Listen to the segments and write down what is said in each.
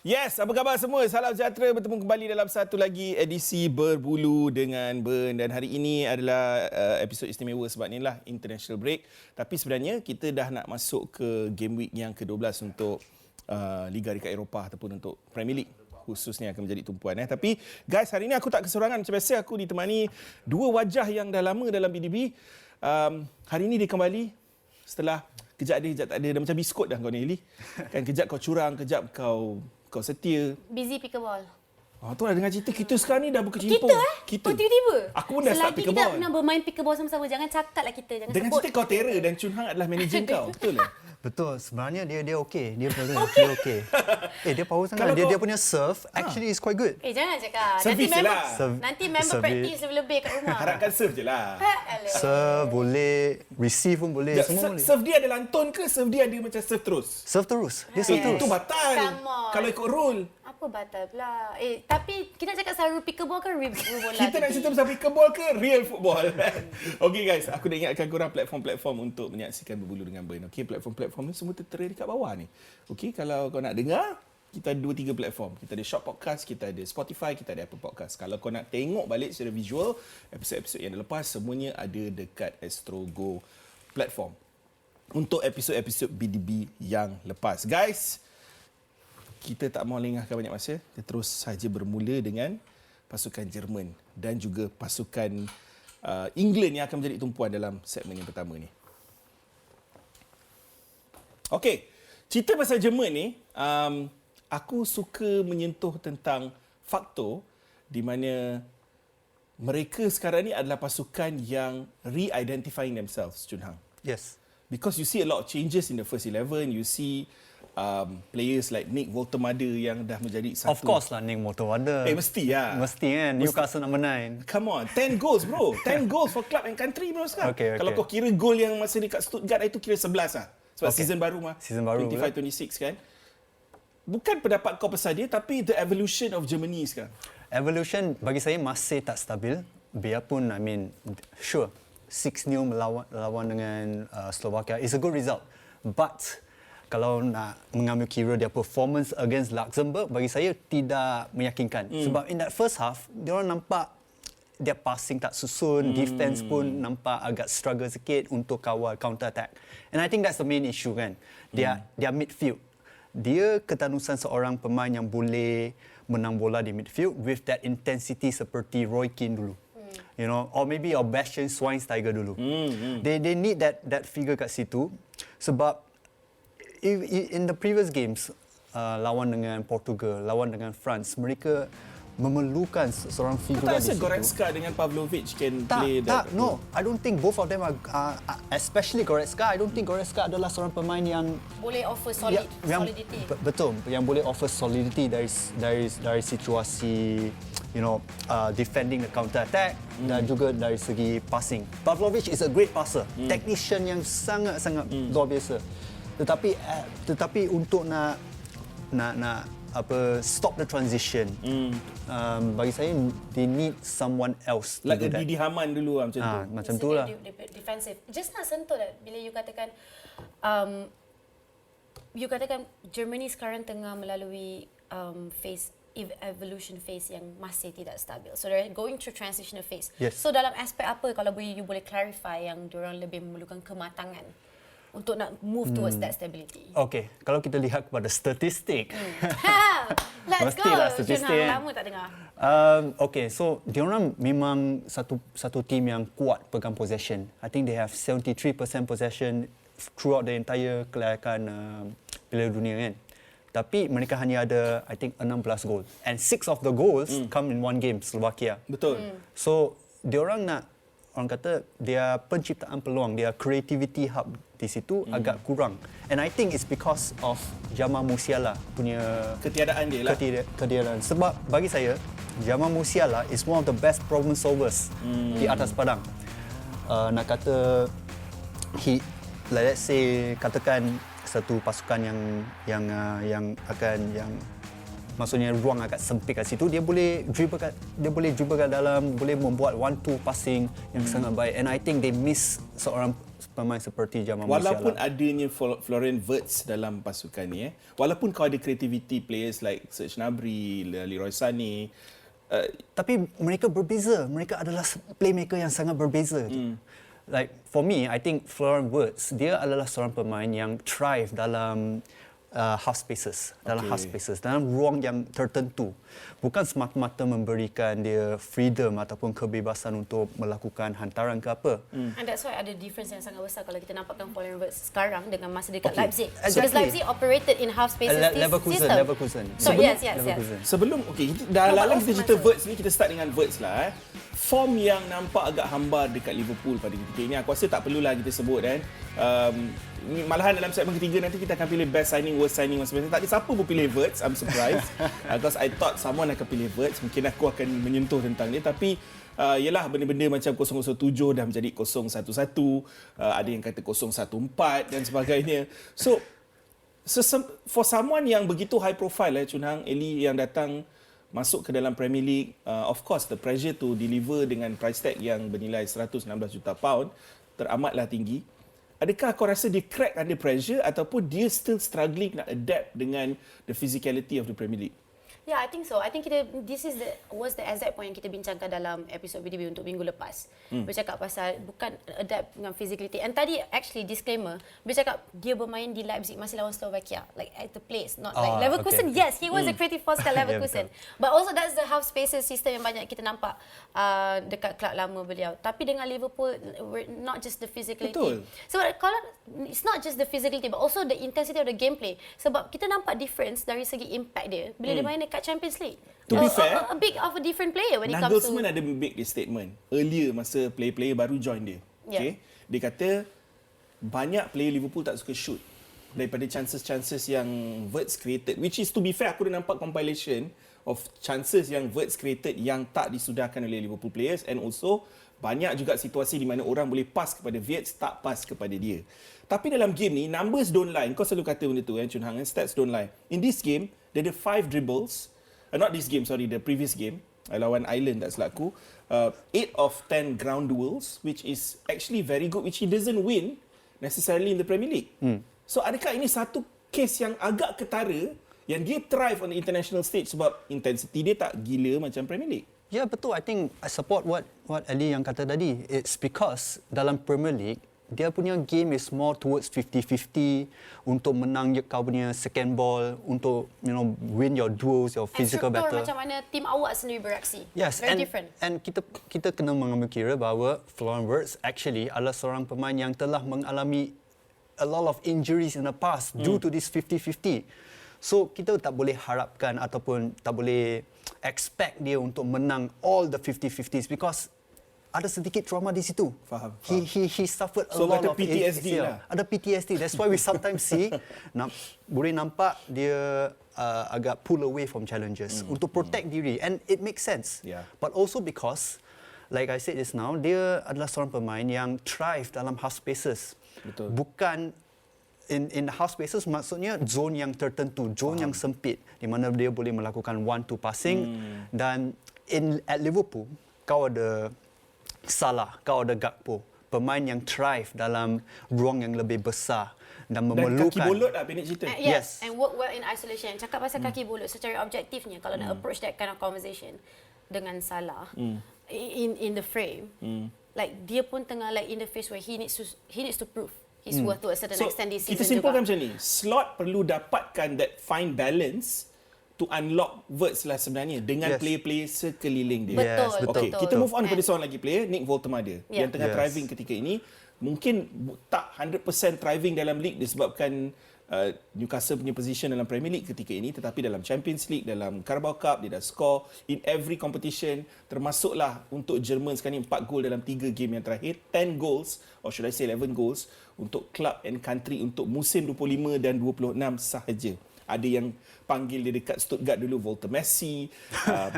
Yes, apa khabar semua? Salam sejahtera, bertemu kembali dalam satu lagi edisi Berbulu dengan Ben. Dan hari ini adalah episod istimewa sebab inilah international break. Tapi sebenarnya kita dah nak masuk ke game week yang ke-12 untuk Liga dekat Eropah ataupun untuk Premier League khususnya akan menjadi tumpuan. Tapi guys, hari ini aku tak keserangan. Macam biasa aku ditemani dua wajah yang dah lama dalam BDB. Hari ini dia kembali setelah kejap ada, kejap tak ada. Dah macam biskut dah kau ni, Eli. Kan kejap kau curang, kejap kau setia. Busy pickleball. Tu lah dengar cerita kita sekarang ni dah berkecimpung. Kita? Oh, tiba-tiba? Aku pun dah start pickleball. Selagi kita pernah bermain pickleball sama-sama, jangan cakaplah kita. Jangan dengan sebut. cerita kau terror dan Chun Hang adalah manager kau. Betul lah? Betul. Sebenarnya dia okey. Dia okey. Dia power sangat. Dia punya serve actually is quite good. Jangan cakap. Service je lah. Nanti member practice lebih-lebih kat rumah. Harapkan serve je lah. Serve boleh, receive pun boleh, semua boleh. Serve dia ada lantun ke serve dia ada macam serve terus? Serve terus. Dia serve terus. Itu batal. Kalau ikut rule. Apa batal pula? Tapi kita nak cakap pasal pickleball kan real bola. Kita nak cerita pasal pickleball ke real football? Okey guys, aku nak ingatkan korang platform-platform untuk menyaksikan Berbulu dengan Ben. Okey, platform-platform ni semua tertera dekat bawah ni. Okey, kalau kau nak dengar, kita ada 2-3 platform. Kita ada Short Podcast, kita ada Spotify, kita ada Apple Podcast. Kalau kau nak tengok balik secara visual, episod-episod yang dah lepas, semuanya ada dekat Astro Go platform. Untuk episod-episod BDB yang lepas. Guys, kita tak mahu lengahkan banyak masa. Kita terus saja bermula dengan pasukan Jerman dan juga pasukan England yang akan menjadi tumpuan dalam segmen yang pertama ni. Okey, cerita pasal Jerman ni, aku suka menyentuh tentang faktor di mana mereka sekarang ni adalah pasukan yang re-identifying themselves, Chun Hang. Yes. Because you see a lot of changes in the first 11. You see players like Nick Woltemade yang dah menjadi satu. Of course lah Nick Woltemade. Mesti lah. Mesti kan. Newcastle number 9. Come on, 10 goals bro. 10 goals for club and country bro sekarang. Okay. Kalau kau kira gol yang masa dekat Stuttgart itu kira 11 lah. Sebab season baru mah. Season baru. 25-26 kan. Bukan pendapat kau pasal dia, tapi the evolution of Germany sekarang. Evolution bagi saya masih tak stabil. Biarpun, sure, 6-0 melawan dengan Slovakia is a good result. But kalau nak mengambil kira dia performance against Luxembourg, bagi saya tidak meyakinkan. Sebab in that first half, dia orang nampak dia passing tak susun, defense pun nampak agak struggle sikit untuk kawal counter attack. And I think that's the main issue kan. Dia midfield. Dia ketanusan seorang pemain yang boleh menang bola di midfield with that intensity seperti Roy Keane dulu. You know, or maybe Bastian Schweinsteiger dulu. They need that figure kat situ sebab in the previous games, lawan dengan Portugal, lawan dengan France, mereka memerlukan seorang figura di situ. Tak rasa Goretzka dengan Pavlovic can play that? No. I don't think both of them are, especially Goretzka. I don't think Goretzka adalah seorang pemain yang boleh offer solidity. Betul, yang boleh offer solidity dari situasi, defending the counter attack dan juga dari segi passing. Pavlovic is a great passer, technician yang sangat-sangat luar biasa. Tetapi untuk nak stop the transition, bagi saya they need someone else. Like Didi Hamann dulu macam tu. Macam tu lah. Defensive. Just nak sentuh bila you katakan Germany sekarang tengah melalui evolution phase yang masih tidak stabil. So they're going through transitional phase. Yes. So dalam aspek apa kalau you boleh clarify yang diorang lebih memerlukan kematangan untuk nak move towards that stability? Okay, kalau kita lihat kepada statistik. Let's go. Statistik. Lama tak dengar. Okay, so diorang memang satu team yang kuat pegang possession. I think they have 73% possession throughout the entire kelayakan Piala Dunia kan. Tapi mereka hanya ada, I think, 16 gol. And 6 of the goals come in one game, Slovakia. Betul. So, diorang nak, orang kata, dia penciptaan peluang, dia creativity hub di situ agak kurang. And I think it's because of Jamal Musiala punya ketiadaan dia lah. Ketiadaan. Sebab bagi saya, Jamal Musiala is one of the best problem solvers di atas padang. Nak kata, let's say, katakan satu pasukan yang maksudnya ruang agak sempit kat situ, dia boleh dribble kat dalam, boleh membuat 1-2 passing yang sangat baik. And I think they miss pemain seperti zaman Walaupun Musiala. adanya Florian Wirtz dalam pasukan ni, walaupun kau ada creativity players like Serge Gnabry, Leroy Sané, Tapi mereka berbeza. Mereka adalah playmaker yang sangat berbeza. Like for me, I think Florian Wirtz, dia adalah seorang pemain yang thrive dalam half spaces, dalam ruang yang tertentu. Bukan semata-mata memberikan dia freedom ataupun kebebasan untuk melakukan hantaran ke apa. And that's why ada difference yang sangat besar kalau kita nampakkan Florian Wirtz sekarang dengan masa dekat Leipzig. Exactly. Because Leipzig operated in half spaces system. Leverkusen. So yes. sebelum dah lalang kita cerita Wirtz ni, kita start dengan Wirtz lah. Form yang nampak agak hambar dekat Liverpool pada ketika ini, aku rasa tak perlulah kita sebut kan. Malahan dalam segmen ketiga nanti kita akan pilih best signing, worst signing masing-masing. Tak ada siapa pun pilih Wirtz. I'm surprised because I thought someone akan pilih Wirtz. Mungkin aku akan menyentuh tentang dia, tapi yelah, benda-benda macam 007 dah menjadi 011, ada yang kata 014 dan sebagainya. So for someone yang begitu high profile Chun Hang, Eli, yang datang masuk ke dalam Premier League, of course the pressure to deliver dengan price tag yang bernilai 116 juta pound teramatlah tinggi. Adakah kau rasa dia crack under pressure ataupun dia still struggling nak adapt dengan the physicality of the Premier League? Yeah, I think so. I think this was the exact point yang kita bincangkan dalam episod BDB untuk minggu lepas. Bercakap pasal bukan adapt dengan physicality. And tadi actually disclaimer, bercakap dia bermain di Leipzig masih lawan Slovakia, like at the place, not like Leverkusen. Okay. Yes, he was a creative force kat Leverkusen. But also that's the half spaces system yang banyak kita nampak dekat klub lama beliau. Tapi dengan Liverpool, not just the physicality. Betul. So kalau it's not just the physicality but also the intensity of the gameplay. Sebab kita nampak difference dari segi impact dia bila dia main dekat Champions League. To be fair, a big of a different player when it comes to... Nagelsmann ada make this statement earlier masa player-player baru join dia. Okay? Dia kata banyak player Liverpool tak suka shoot daripada chances-chances yang Wirtz created, which is, to be fair, aku dah nampak compilation of chances yang Wirtz created yang tak disudahkan oleh Liverpool players, and also banyak juga situasi di mana orang boleh pass kepada Wirtz, tak pass kepada dia. Tapi dalam game ni, numbers don't lie. Kau selalu kata benda tu, Chun Hang, stats don't lie. In this game, dia ada 5 dribbles. Not this game, sorry, the previous game. Lawan Ireland, tak selaku. 8 of 10 ground duels, which is actually very good, which he doesn't win necessarily in the Premier League. So, adakah ini satu case yang agak ketara, yang dia thrive on the international stage sebab intensity dia tak gila macam Premier League? Ya, betul. I think I support what Ali yang kata tadi. It's because dalam Premier League, dia punya game is more towards 50-50 untuk menang kau punya second ball, untuk win your duels, your physical battle. Macam mana tim awak sendiri beraksi. Yes, very different. And kita kena mengambil kira bahawa Florian Wirtz actually adalah seorang pemain yang telah mengalami a lot of injuries in the past due to this 50-50. So kita tak boleh harapkan ataupun tak boleh expect dia untuk menang all the 50-50s because ada sedikit trauma di situ. Faham. He suffered a lot of PTSD lah. Ada PTSD. That's why we sometimes see boleh nampak dia agak pull away from challenges untuk protect diri, and it makes sense. Yeah. But also because, like I said just now, dia adalah seorang pemain yang thrive dalam half spaces. Betul. Bukan in half spaces, maksudnya zone yang tertentu, zone yang sempit di mana dia boleh melakukan 1-2 passing. Dan at Liverpool, kau ada Salah, kau ada Gakpo, pemain yang thrive dalam ruang yang lebih besar dan memerlukan... Dan kaki bolot lah pendek cerita. Yes, and work well in isolation. Cakap pasal kaki bolot, secara objektifnya kalau nak approach that kind of conversation dengan Salah in the frame, like dia pun tengah like in the phase where he needs to prove his worth to a certain extent this season. Kita simpulkan macam ni, slot perlu dapatkan that fine balance to unlock Wirtz lah sebenarnya dengan player-player sekeliling dia. Betul. Okay, kita move on kepada seorang lagi player, Nick Woltemade, yang tengah thriving ketika ini. Mungkin tak 100% thriving dalam league disebabkan Newcastle punya position dalam Premier League ketika ini, tetapi dalam Champions League, dalam Carabao Cup, dia dah score in every competition, termasuklah untuk Jerman sekarang ni 4 gol dalam 3 game yang terakhir, 10 goals, or should I say 11 goals untuk club and country untuk musim 25 dan 26 sahaja. Ada yang panggil dia dekat Stuttgart dulu Walter Messi.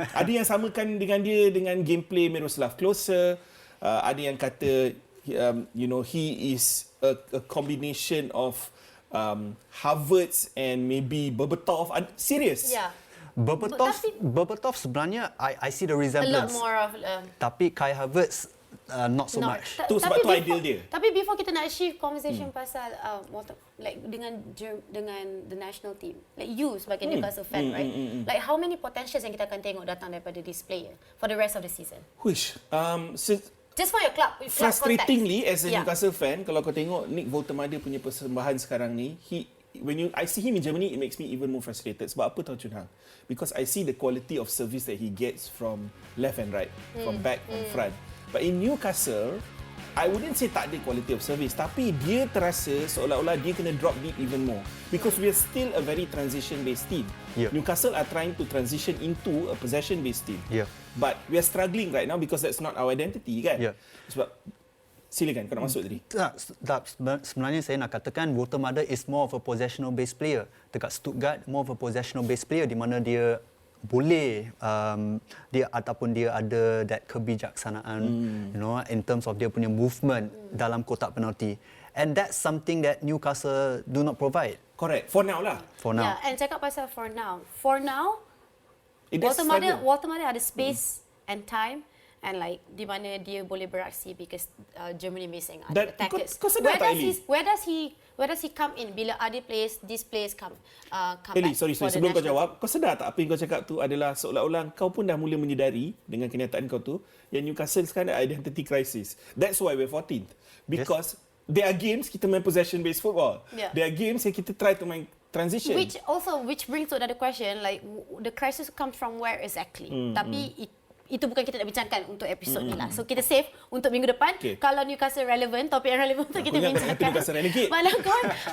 Ada yang samakan dengan dia dengan gameplay Miroslav Klose. Ada yang kata he is a combination of Havertz and maybe Berbatov. Serious. Yeah. Berbatov sebenarnya I see the resemblance. A lot more of tapi Kai Havertz not so much. Tu sebab tu ideal dia. Tapi before kita nak shift conversation pasal like dengan the national team, like you sebagai Newcastle fan, right? Like how many potentials yang kita akan tengok datang daripada this player for the rest of the season? Which Just for your club frustratingly context. as a Newcastle fan, kalau kau tengok Nick Woltemade punya persembahan sekarang ni, I see him in Germany, it makes me even more frustrated. Sebab apa tahu Chun Hang? Because I see the quality of service that he gets from left and right, from back and front. But in Newcastle, I wouldn't say tak ada quality of service, tapi dia terasa seolah-olah dia kena drop deep even more. Because we are still a very transition-based team. Yeah. Newcastle are trying to transition into a possession-based team. Yeah. But we are struggling right now because that's not our identity, kan? Yeah. Sebab silakan, kau nak masuk tadi. Sebenarnya saya nak katakan Woltemade is more of a possessional based player. Dekat Stuttgart, more of a possessional based player di mana dia boleh dia ada that kebijaksanaan, you know, in terms of dia punya movement dalam kotak penalti. And that's something that Newcastle do not provide. Correct. For now lah. For now. Yeah, and cakap pasal for now. For now, It does struggle. Woltemade ada space and time, and like di mana dia boleh beraksi because Germany missing other attackers. Kau sedar tak, Eli? Where does he come in bila other players, these players come Eli, back sorry, for the sebelum kau national jawab, kau sedar tak apa yang kau cakap tu adalah seolah-olah kau pun dah mula menyedari dengan kenyataan kau tu yang Newcastle sekarang ada identity crisis. That's why we're 14th. Because there are games kita main possession-based football. Yeah. There are games yang kita try to main transition. Which brings to another question, like the crisis comes from where exactly? Tapi itu bukan kita nak bincangkan untuk episod ni lah. So kita save untuk minggu depan. Okay. Kalau Newcastle relevant, topik yang relevant untuk kita bincangkan.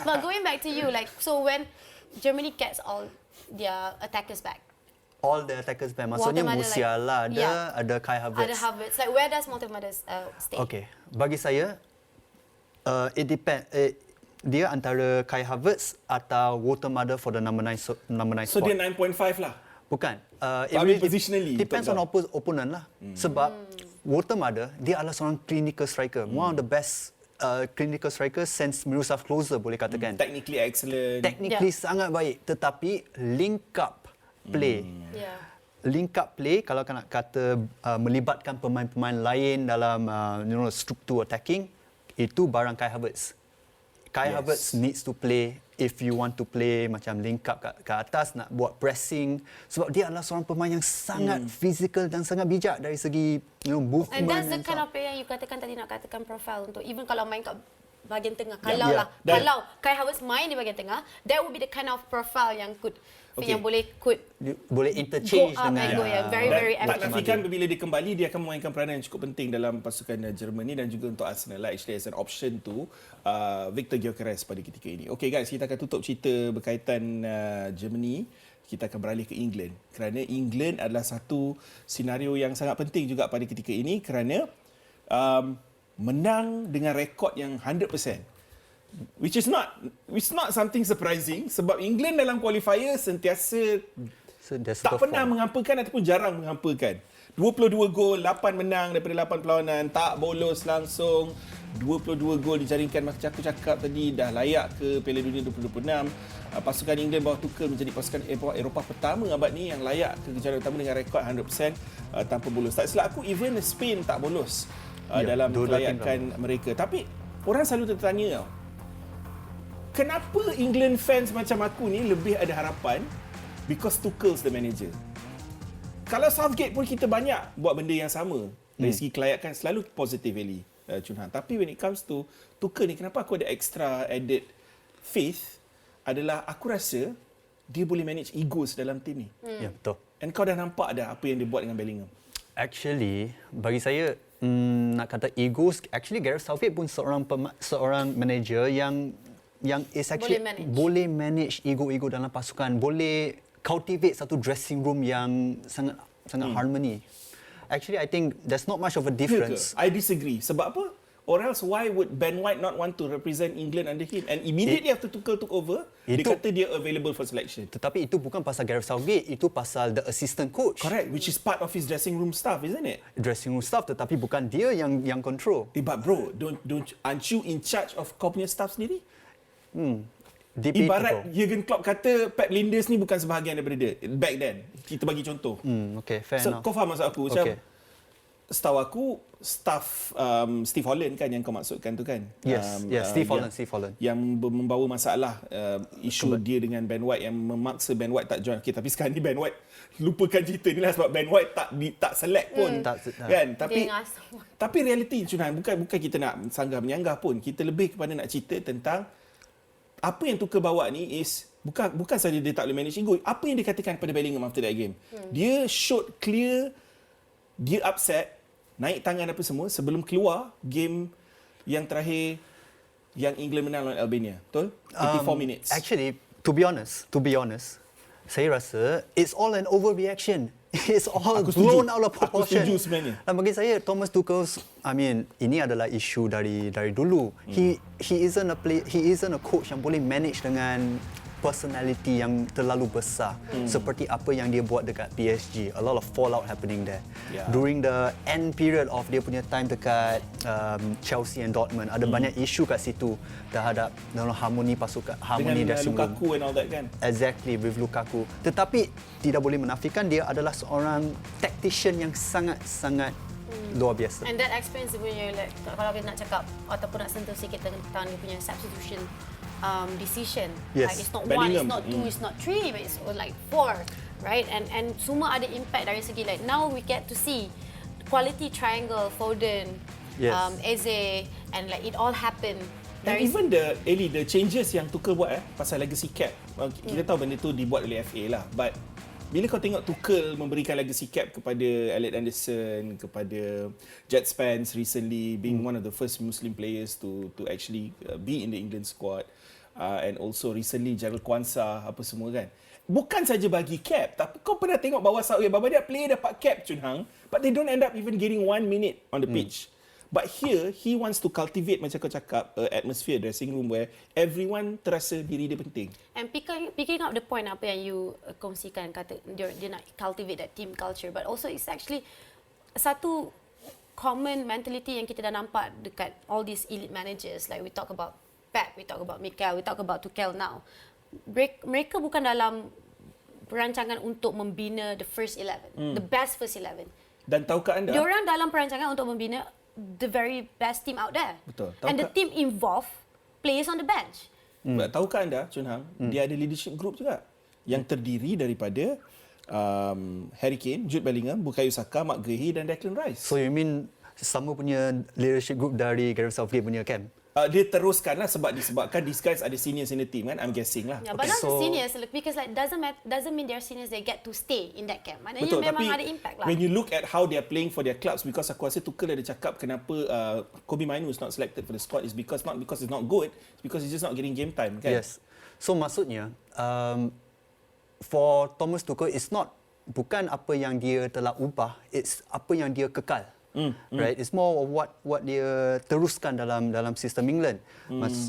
But going back to you, like so when Germany gets all their attackers back, All the attackers back. Maksudnya Musiala ada Kai Havertz. Ada Havertz. Like where does Woltemade stay? Okay, bagi saya it depends. Dia antara Kai Havertz atau Woltemade for the number 9 So spot. dia 9.5 lah. Bukan. It But really positionally, depends on opponent lah. Sebab Woltemade dia adalah seorang clinical striker. One of the best clinical striker since Miroslav Klose boleh katakan. Technically excellent. Technically sangat baik, tetapi link up play. Link up play kalau nak kata melibatkan pemain-pemain lain dalam struktur attacking, itu barang Kai Havertz. Kai Havertz needs to play if you want to play macam link up ke atas, nak buat pressing. Sebab dia adalah seorang pemain yang sangat fizikal dan sangat bijak dari segi movement. And that's the kind of player yang you katakan tadi, nak katakan profile untuk even kalau main kat bahagian tengah. Kalau Kai Havertz main di bahagian tengah, that would be the kind of profile yang yang boleh interchange go up dengan and go, very tak nafikan bila dia kembali dia akan memainkan peranan yang cukup penting dalam pasukan Jerman dan juga untuk Arsenal lah. Actually as an option to Victor Gyökeres pada ketika ini. Okay guys, kita akan tutup cerita berkaitan Germany. Kita akan beralih ke England kerana England adalah satu senario yang sangat penting juga pada ketika ini kerana menang dengan rekod yang 100%. Which is not something surprising sebab England dalam qualifier sentiasa tak pernah mengampakan ataupun jarang mengampakan. 22 gol, 8 menang daripada 8 perlawanan, tak bolos langsung. 22 gol dijaringkan macam aku cakap tadi, dah layak ke Piala Dunia 2026. Pasukan England bawah Tuchel menjadi pasukan Eropah pertama abad ni yang layak ke kejuaraan utama dengan rekod 100% tanpa bolos. Tak silap aku, even Spain tak bolos dalam kelayakan mereka. Tapi orang selalu tertanya tau, kenapa England fans macam aku ni lebih ada harapan because Tuchel's the manager. Kalau Southgate pun kita banyak buat benda yang sama dari segi kelayakan, selalu positive Eli Chun Hang. Tapi when it comes to Tuchel ni, kenapa aku ada extra added faith adalah aku rasa dia boleh manage egos dalam tim ni. Ya, betul. And kau dah nampak dah apa yang dia buat dengan Bellingham. Actually, bagi saya nak kata egos, actually Gareth Southgate pun seorang manager yang is actually boleh manage ego-ego dalam pasukan, boleh cultivate satu dressing room yang sangat harmony. Actually, I think there's not much of a difference. I disagree. Sebab apa? Or else, why would Ben White not want to represent England under him? And immediately after Tuchel took over, dia kata dia available for selection. Tetapi itu bukan pasal Gareth Southgate, itu pasal the assistant coach. Correct, which is part of his dressing room staff, isn't it? Dressing room staff, tetapi bukan dia yang control. But bro, aren't you in charge of kau punya staff sendiri? Debatable. Ibarat Jurgen Klopp kata Pep Linders ni bukan sebahagian daripada dia. Back then, kita bagi contoh. Okay, fair So, enough. kau faham maksud aku? Macam, Okay. setahu aku staff Steve Holland kan yang kau maksudkan tu kan? Yes, Steve Holland. Yang membawa masalah isu dia dengan Ben White yang memaksa Ben White tak join. Okay, tapi sekarang ni Ben White lupakan cerita ni lah sebab Ben White tak select pun. Kan? Tapi realiti Chunan, bukan kita nak sanggah-menyanggah pun. Kita lebih kepada nak cerita tentang apa yang Tuchel bawa ni is bukan saja dia tak boleh manage ego. Apa yang dia katakan pada Bellingham after that game? Dia showed clear dia upset, naik tangan apa semua sebelum keluar game yang terakhir yang England menang lawan Albania. Betul? 84 minutes. Actually, to be honest, saya rasa it's all an overreaction. It's all blown out of proportion. Aku setuju sebenarnya. Dan bagi saya, Thomas Tuchel, ini adalah isu dari dulu. He isn't a coach yang boleh manage dengan personality yang terlalu besar seperti apa yang dia buat dekat PSG. A lot of fallout happening there. During the end period of dia punya time dekat Chelsea and Dortmund, ada banyak isu kat situ terhadap harmoni pasukan, harmoni dengan dressing room. Lukaku and all that kan. Exactly, with Lukaku. Tetapi tidak boleh menafikan dia adalah seorang tactician yang sangat-sangat luar biasa. And that explains sebenarnya, like, kalau kita nak cakap ataupun nak sentuh sikit tentang dia punya substitution decision. Yes. Like it's not Bellingham. 1, it's not 2, it's not 3, but it's like 4, right? And semua ada impact dari segi like now we get to see quality triangle, Foden, Yes. Eze, and like it all happened. And even the changes yang Tuchel buat pasal legacy cap. Kita tahu benda tu dibuat oleh FA lah. But bila kau tengok Tuchel memberikan legacy cap kepada Elliot Anderson, kepada Jet Spence recently being one of the first Muslim players to actually be in the England squad, and also recently Gerald Kwanzaa apa semua kan. Bukan saja bagi cap, tapi kau pernah tengok bawah Southgate, dia player dapat cap Chun Hang, but they don't end up even getting 1 minute on the pitch. But here, he wants to cultivate, macam kau cakap, atmosphere, dressing room where everyone terasa diri dia penting. And picking up the point apa yang you kongsikan, kata dia nak cultivate that team culture, but also it's actually satu common mentality yang kita dah nampak dekat all these elite managers. Like we talk about Pep, we talk about Mikel, we talk about Tuchel now. Mereka bukan dalam perancangan untuk membina the first 11, the best first 11. Dan tahukah anda? Diorang dalam perancangan untuk membina the very best team out there. Betul. And the team involve players on the bench. Tahukah anda, Chun Hang, dia ada leadership group juga yang terdiri daripada Harry Kane, Jude Bellingham, Bukayo Saka, Mark Guehi dan Declan Rice. So you mean sama punya leadership group dari Gareth Southgate punya camp? Dia teruskanlah disebabkan these guys ada seniors in the team kan, I'm guessing lah. Yeah, but not the seniors, because like doesn't mean they're seniors they get to stay in that camp. Maknanya Betul, memang tapi ada impact lah. when you look at how they're playing for their clubs, because aku rasa Tuchel ada cakap kenapa Kobe Mainoo is not selected for the squad is not because it's not good, it's because he's just not getting game time kan. Yes. So maksudnya for Thomas Tuchel bukan apa yang dia telah ubah, it's apa yang dia kekal. Right, it's more of what dia teruskan dalam sistem England.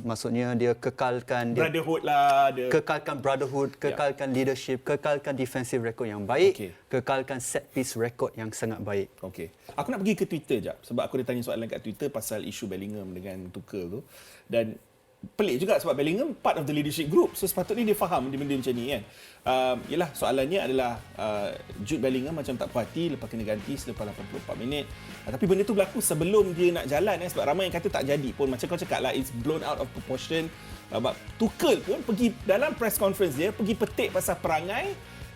Maksudnya dia kekalkan brotherhood lah, kekalkan brotherhood, kekalkan leadership, kekalkan defensive record yang baik, kekalkan set piece record yang sangat baik. Okey. Aku nak pergi ke Twitter jap sebab aku ada tanya soalan kat Twitter pasal isu Bellingham dengan Tuchel tu, dan pelik juga sebab Bellingham part of the leadership group, so sepatutnya dia faham benda-benda macam ni kan. Yelah, soalannya adalah Jude Bellingham macam tak puas hati lepas kena ganti selepas 84 minit. Tapi benda tu berlaku sebelum dia nak jalan sebab ramai yang kata tak jadi pun. Macam kau cakap lah, it's blown out of proportion. Tuchel pun pergi dalam press conference dia, pergi petik pasal perangai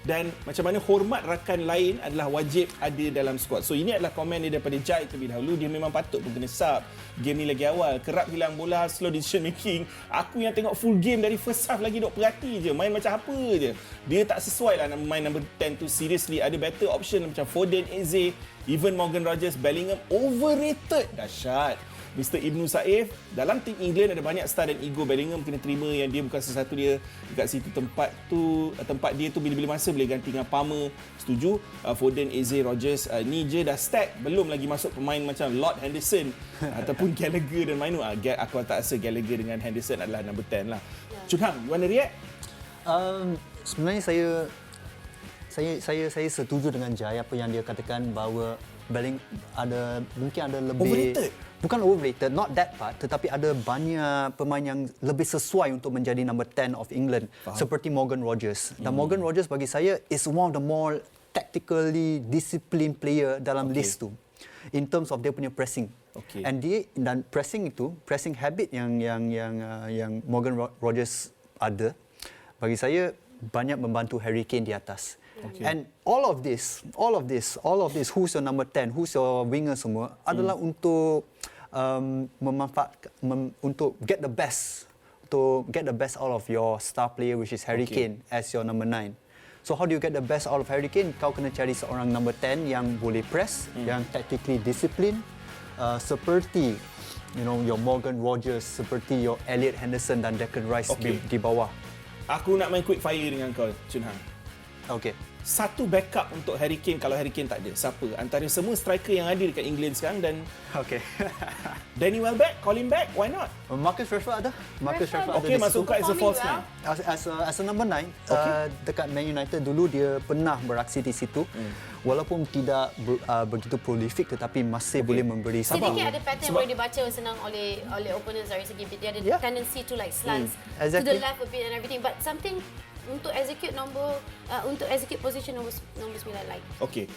dan macam mana hormat rakan lain adalah wajib ada dalam skuad. So ini adalah komen dia daripada Jai terlebih dahulu. Dia memang patut pun kena sub. Game ni lagi awal, kerap hilang bola, slow decision making. Aku yang tengok full game dari first half lagi duk perhati je, main macam apa je. Dia tak sesuai lah main number 10 tu. Seriously, ada better option macam Foden, Eze, even Morgan Rogers, Bellingham. Overrated. Dahsyat. Mr. Ibnu Saif, dalam tim England ada banyak star dan ego. Bellingham kena terima yang dia bukan sesatu dia dekat situ. Tempat dia tu bila-bila masa boleh ganti dengan Palmer. Setuju. Foden, Eze, Rogers, ni je dah stack. Belum lagi masuk pemain macam Lord Henderson ataupun Gallagher dan Mainoo. Aku tak rasa Gallagher dengan Henderson adalah number 10 lah. Chun Hang, you want to react? Sebenarnya saya setuju dengan Jai apa yang dia katakan bahawa mungkin ada lebih overrated. Bukan overrated, not that part, tetapi ada banyak pemain yang lebih sesuai untuk menjadi number 10 of England. Faham. Seperti Morgan Rogers. Dan Morgan Rogers bagi saya is one of the more tactically disciplined player dalam list tu. in terms of dia punya pressing. Okay. And pressing habit yang Morgan Rogers ada, bagi saya banyak membantu Harry Kane di atas. Okay. And all of this, who's your number 10, who's your winger semua adalah untuk untuk get the best out of your star player, which is Harry Kane as your number 9. So how do you get the best out of Harry Kane? Kau kena cari seorang number 10 yang boleh press, yang tactically disciplined, seperti your Morgan Rogers, seperti your Elliot Henderson dan Declan Rice di bawah. Aku nak main quick fire dengan kau, Chun Hang. Okay. Satu backup untuk Harry Kane kalau Harry Kane tak ada. Siapa? Antara semua striker yang ada dekat England sekarang dan Okay. Danny Welbeck, call him back, why not? Marcus Rashford ada. Marcus Rashford ada. Okay, masuk kau as a false Performing nine. As a number 9, dekat Man United dulu dia pernah beraksi di situ. Walaupun tidak begitu prolific tetapi masih boleh memberi sedikit ada pattern yang boleh dibaca senang oleh opponents dari segi dia ada tendency to like slants to the left a bit and everything, but something untuk execute position nombor 9 like. Okay.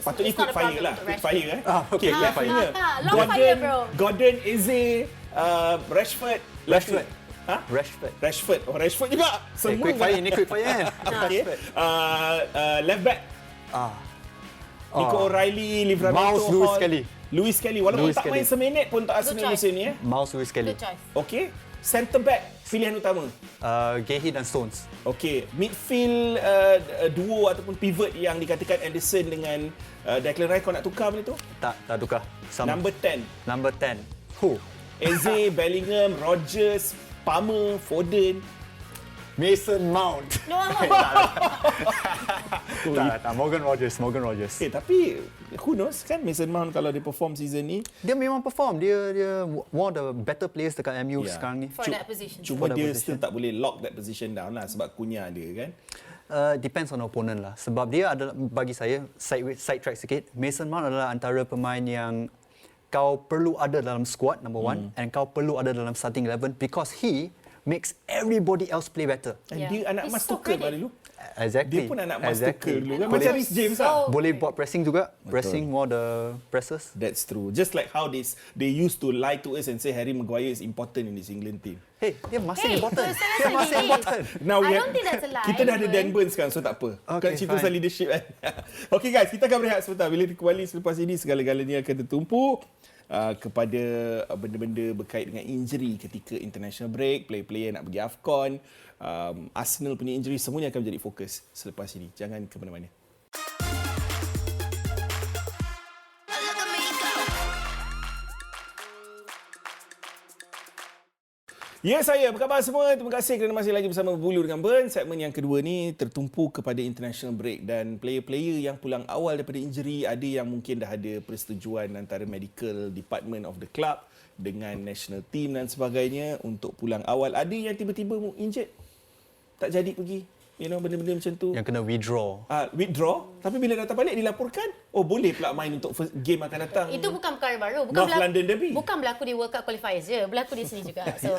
Patutnya quick fire lah. Quick fire Okay, left winger. Long fire, bro. Gordon, Eze, Rashford. Rashford. Oh, Rashford juga. Semua quick fire, ini quick fire kan? Okay. Left back. Nico O'Reilly, Livramento, Lewis Kelly. Walaupun tak main seminit pun untuk Arsenal musim ni. Miles Lewis Kelly. Good choice. Okay. Centre back, pilihan utama. Gehi dan Stones. Okay. Midfield duo ataupun pivot yang dikatakan Anderson dengan Declan Rice, kau nak tukar benda tu? Tak tukar. Sama. Number 10. Who? Eze, Bellingham, Rogers, Palmer, Foden. Mason Mount. No. Tak. Morgan Rogers. Tapi who knows kan Mason Mount kalau dia perform season ni. Dia memang perform. Dia one of the better players dekat MU sekarang ni. For that position. Cuma dia still tak boleh lock that position down lah sebab kunyah dia kan. Depends on opponent lah. Sebab dia adalah, bagi saya, side track sikit, Mason Mount adalah antara pemain yang kau perlu ada dalam squad, number 1, and kau perlu ada dalam starting 11 because he makes everybody else play better. And dia anak mas Tuchel dulu. Exactly. Dia pun anak mas Tuchel dulu kan. Boleh- Macam Rhys James lah. Boleh buat pressing juga. Pressing more the pressers. That's true. Just like how they used to lie to us and say Harry Maguire is important in this England team. Hey, dia masih important. tu saya Dia masih sendiri. important. Now I don't think that's a lie. Kita dah ada even. Dan Burn sekarang, so tak apa. Okay, Kan cerita pasal fine. leadership kan. Okay guys, kita akan berehat sebentar. Bila kembali selepas ini, segala-galanya akan tertumpu kepada benda-benda berkait dengan injury ketika international break, player-player nak pergi AFCON, Arsenal punya injury, semuanya akan menjadi fokus selepas ini. Jangan ke mana-mana. Ya, saya. Apa khabar semua? Terima kasih kerana masih lagi bersama Berbulu dengan Burn. Segmen yang kedua ni tertumpu kepada international break dan player-player yang pulang awal daripada injury, ada yang mungkin dah ada persetujuan antara medical department of the club dengan national team dan sebagainya untuk pulang awal. Ada yang tiba-tiba injured, tak jadi pergi. You know, benda-benda macam tu. Yang kena withdraw. Withdraw, tapi bila datang balik dilaporkan, oh boleh pula main untuk game akan datang. Itu bukan perkara baru. North London Derby. Bukan berlaku di World Cup Qualifiers je. Berlaku di sini juga. So,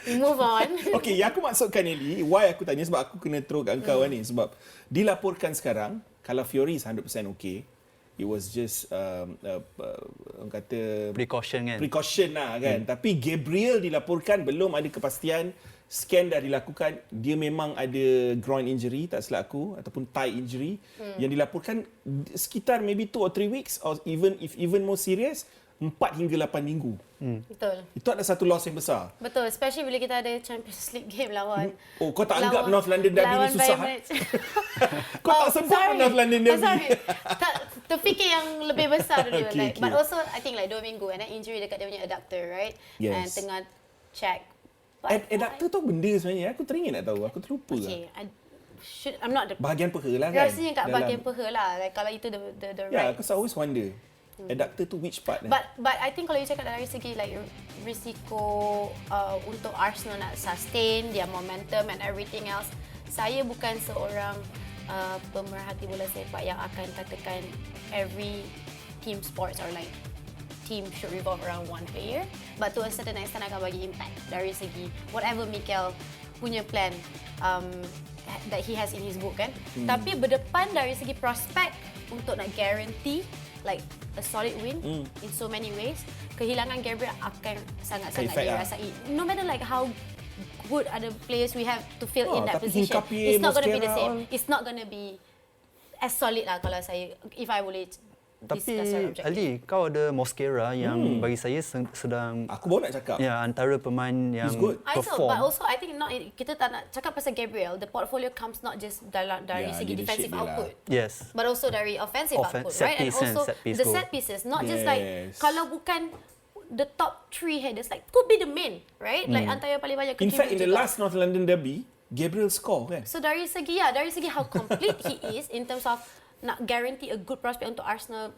we move on. Okey, yang aku maksudkan Nelly, why aku tanya sebab aku kena throw kat kau ni sebab dilaporkan sekarang kalau Fury is 100% okay, it was just orang kata Precaution kan. precaution lah kan. Tapi Gabriel dilaporkan belum ada kepastian. Scan dah dilakukan, dia memang ada groin injury, tak silap aku, ataupun thigh injury yang dilaporkan sekitar maybe 2 or 3 weeks or even more serious 4 hingga 8 minggu. Betul. Itu ada satu loss yang besar. Betul, especially bila kita ada Champions League game lawan. Oh, kau tak anggap North London Derby ni susah? Kau tak sebut sorry. North London Derby. Sorry. Tak terfikir yang lebih besar dulu. Okay, okay. But also I think like 2 minggu and then injury dekat dia punya adductor, right? Yes. And tengah check. Adapter tu benda sebenarnya. Aku teringin nak tahu. Aku terlupa Okay, I'm not the bahagian peha lah kan? rasanya kat bahagian peha lah. Like, kalau itu the Yeah, right. because I always wonder. Adapter tu which part? But I think kalau you cakap dari segi like risiko untuk Arsenal nak sustain their momentum and everything else, saya bukan seorang pemerhati bola sepak yang akan katakan every team sports or like team should revolve around one player, but to a certain extent akan bagi impact dari segi whatever Mikel punya plan that he has in his book kan. Tapi berdepan dari segi prospek untuk nak guarantee like a solid win in so many ways, kehilangan Gabriel akan sangat-sangat dirasai. No matter like how good other players we have to fill in that position, it's not going to be the same. It's not going to be as solid lah kalau saya, if I boleh Tapi discuss secara objektif. Ali, kau ada Mosquera yang bagi saya sedang Aku baru nak cakap. ya antara pemain yang I know, perform. but also I think kita tak nak cakap pasal Gabriel. The portfolio comes not just dari segi leadership defensive dia lah. output, Yes. but also dari offensive output, Set right? And piece and also set piece the goal. set pieces, not just like Yes. kalau bukan the top 3 headers, like could be the main, right? Like antara yang paling banyak In fact, in the juga. last North London derby, Gabriel score kan. So dari segi how complete he is in terms of nak guarantee a good prospect untuk Arsenal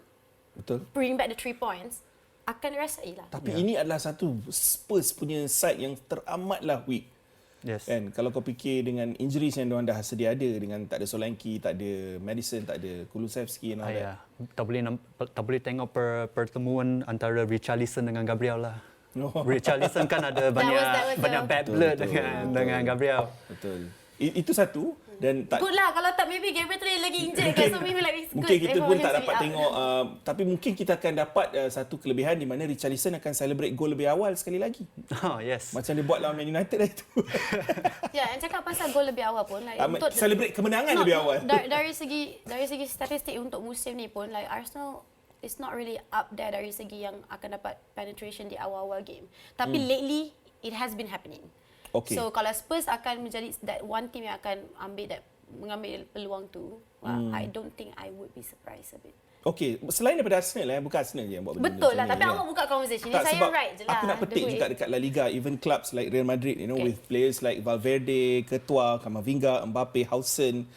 Betul. bring back the 3 points, akan dirasai lah. Tapi ini adalah satu Spurs punya side yang teramatlah weak. Yes. Kan, kalau kau fikir dengan injuries yang diorang dah sedia ada, dengan tak ada Solanke, tak ada Madison, tak ada Kulusevski and all that. Tak boleh tengok pertemuan antara Richarlison dengan Gabriel lah. Oh. Richarlison kan ada that was banyak bad blood dengan Gabriel. Betul. Itu satu. Dan tak, Good lah, kalau tak maybe Gabriel tu lagi injured kan, so maybe like it's good. mungkin kita for pun him tak to be dapat out. tengok, tapi mungkin kita akan dapat satu kelebihan di mana Richarlison akan celebrate gol lebih awal sekali lagi. Oh, yes. Macam dia buat lawan Man United dah itu. Ya, yang cakap pasal gol lebih awal pun, like untuk Celebrate kemenangan lebih awal. Dari segi statistik untuk musim ni pun, like Arsenal is not really up there dari segi yang akan dapat penetration di awal-awal game. Tapi lately it has been happening. Okay. So kalau Spurs akan menjadi that one team yang akan mengambil peluang tu, I don't think I would be surprised a bit. Okey, selain daripada Arsenal bukan Arsenal je yang buat benda Betul lah, macam tapi ni, awak buka conversation ni, Tak, saya sebab right je lah. aku nak petik the juga way. dekat La Liga, even clubs like Real Madrid, you know, with players like Valverde, Courtois, Camavinga, Mbappe, Hausen,